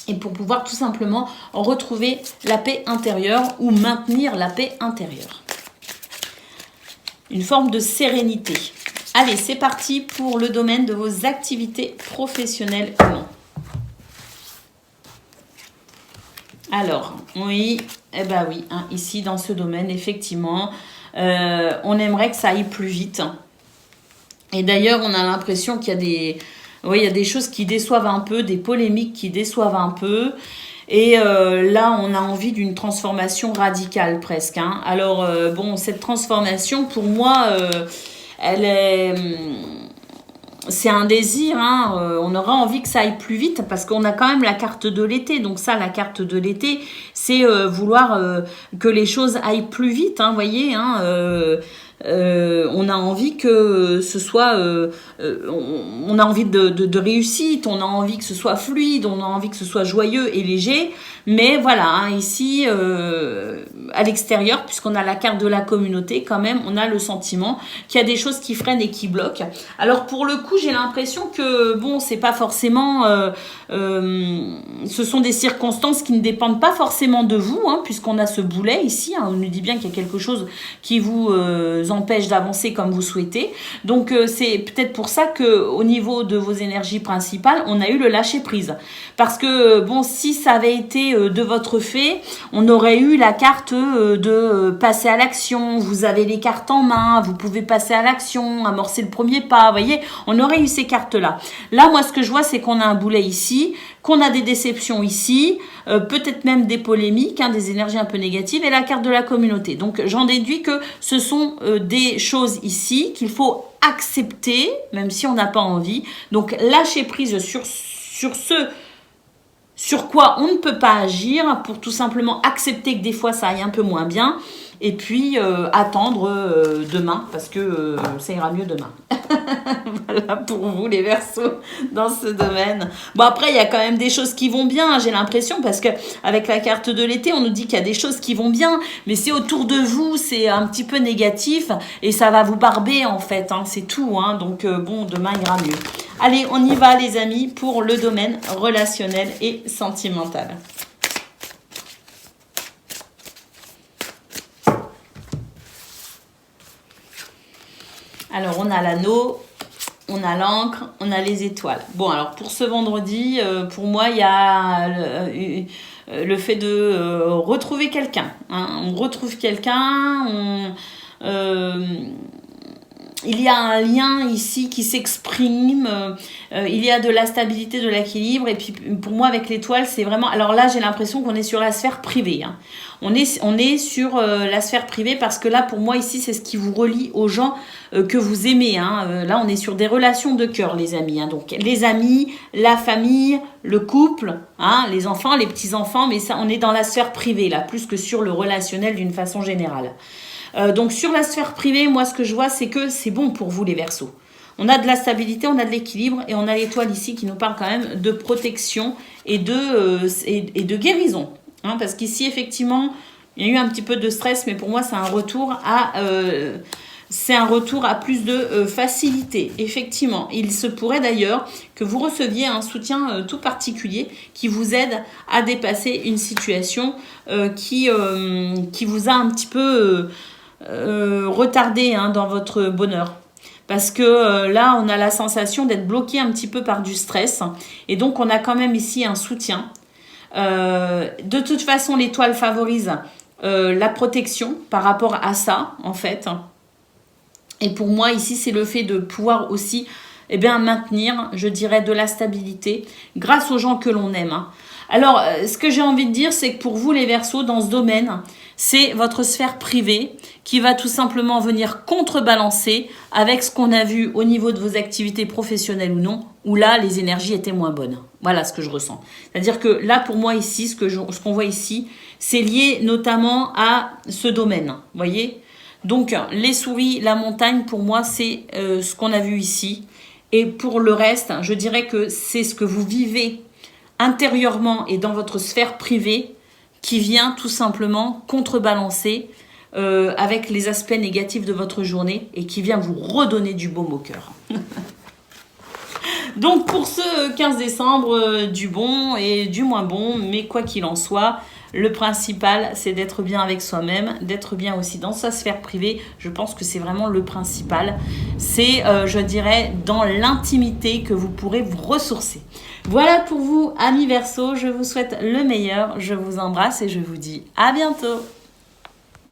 et pour pouvoir tout simplement retrouver la paix intérieure ou maintenir la paix intérieure. Une forme de sérénité. Allez, c'est parti pour le domaine de vos activités professionnelles ou non. Alors, oui, oui, ici dans ce domaine, effectivement, on aimerait que ça aille plus vite. Et d'ailleurs, on a l'impression qu'il y a des choses qui déçoivent un peu, des polémiques qui déçoivent un peu. Et là, on a envie d'une transformation radicale presque. Alors, cette transformation, pour moi... c'est un désir, on aura envie que ça aille plus vite parce qu'on a quand même la carte de l'été. Donc ça, la carte de l'été, c'est vouloir que les choses aillent plus vite, vous voyez. on a envie que ce soit, on a envie de réussite, on a envie que ce soit fluide, on a envie que ce soit joyeux et léger. Mais voilà, hein, ici, à l'extérieur, puisqu'on a la carte de la communauté, quand même, on a le sentiment qu'il y a des choses qui freinent et qui bloquent. Alors pour le coup, j'ai l'impression que, bon, c'est pas forcément... ce sont des circonstances qui ne dépendent pas forcément de vous, hein, puisqu'on a ce boulet ici, hein, on nous dit bien qu'il y a quelque chose qui vous empêche d'avancer comme vous souhaitez. Donc c'est peut-être pour ça qu'au niveau de vos énergies principales, on a eu le lâcher-prise. Parce que, bon, si ça avait été de votre fait, on aurait eu la carte de passer à l'action, vous avez les cartes en main, vous pouvez passer à l'action, amorcer le premier pas, vous voyez, on aurait eu ces cartes-là. Là, moi, ce que je vois, c'est qu'on a un boulet ici, qu'on a des déceptions ici, peut-être même des polémiques, hein, des énergies un peu négatives, et la carte de la communauté. Donc, j'en déduis que ce sont des choses ici qu'il faut accepter, même si on n'a pas envie. Donc, lâcher prise sur ce sur quoi on ne peut pas agir, pour tout simplement accepter que des fois ça aille un peu moins bien, et puis attendre demain, parce que ça ira mieux demain. Voilà pour vous les Verseaux dans ce domaine. Bon, après il y a quand même des choses qui vont bien, j'ai l'impression, parce que avec la carte de l'été, on nous dit qu'il y a des choses qui vont bien, mais c'est autour de vous, c'est un petit peu négatif, et ça va vous barber en fait, hein, c'est tout, hein, donc bon, demain ira mieux. Allez, on y va les amis pour le domaine relationnel et sentimental. Alors, on a l'anneau, on a l'encre, on a les étoiles. Bon, alors pour ce vendredi, pour moi, il y a le fait de retrouver quelqu'un. Hein. On retrouve quelqu'un, il y a un lien ici qui s'exprime, il y a de la stabilité, de l'équilibre, et puis pour moi avec l'étoile c'est vraiment, alors là j'ai l'impression qu'on est sur la sphère privée, hein. On est sur la sphère privée, parce que là pour moi ici c'est ce qui vous relie aux gens que vous aimez, hein. Là on est sur des relations de cœur les amis, hein. Donc les amis, la famille, le couple, hein, les enfants, les petits-enfants, mais ça on est dans la sphère privée là, plus que sur le relationnel d'une façon générale. Donc sur la sphère privée, moi ce que je vois c'est que c'est bon pour vous les Verseaux. On a de la stabilité, on a de l'équilibre, et on a l'étoile ici qui nous parle quand même de protection et de guérison. Hein, parce qu'ici effectivement il y a eu un petit peu de stress, mais pour moi c'est un retour à plus de facilité. Effectivement, il se pourrait d'ailleurs que vous receviez un soutien tout particulier qui vous aide à dépasser une situation qui vous a un petit peu retardé, hein, dans votre bonheur. Parce que là, on a la sensation d'être bloqué un petit peu par du stress. Et donc, on a quand même ici un soutien. De toute façon, l'étoile favorise la protection par rapport à ça, en fait. Et pour moi, ici, c'est le fait de pouvoir aussi maintenir, je dirais, de la stabilité grâce aux gens que l'on aime. Hein. Alors, ce que j'ai envie de dire, c'est que pour vous, les Verseaux, dans ce domaine, c'est votre sphère privée qui va tout simplement venir contrebalancer avec ce qu'on a vu au niveau de vos activités professionnelles ou non, où là, les énergies étaient moins bonnes. Voilà ce que je ressens. C'est-à-dire que là, pour moi, ici, ce qu'on voit ici, c'est lié notamment à ce domaine. Vous voyez ? Donc, les souris, la montagne, pour moi, c'est ce qu'on a vu ici. Et pour le reste, je dirais que c'est ce que vous vivez intérieurement et dans votre sphère privée qui vient tout simplement contrebalancer avec les aspects négatifs de votre journée et qui vient vous redonner du baume au cœur. Donc pour ce 15 décembre, du bon et du moins bon, mais quoi qu'il en soit, le principal, c'est d'être bien avec soi-même, d'être bien aussi dans sa sphère privée. Je pense que c'est vraiment le principal. C'est, je dirais, dans l'intimité que vous pourrez vous ressourcer. Voilà pour vous, amis Verseaux. Je vous souhaite le meilleur. Je vous embrasse et je vous dis à bientôt.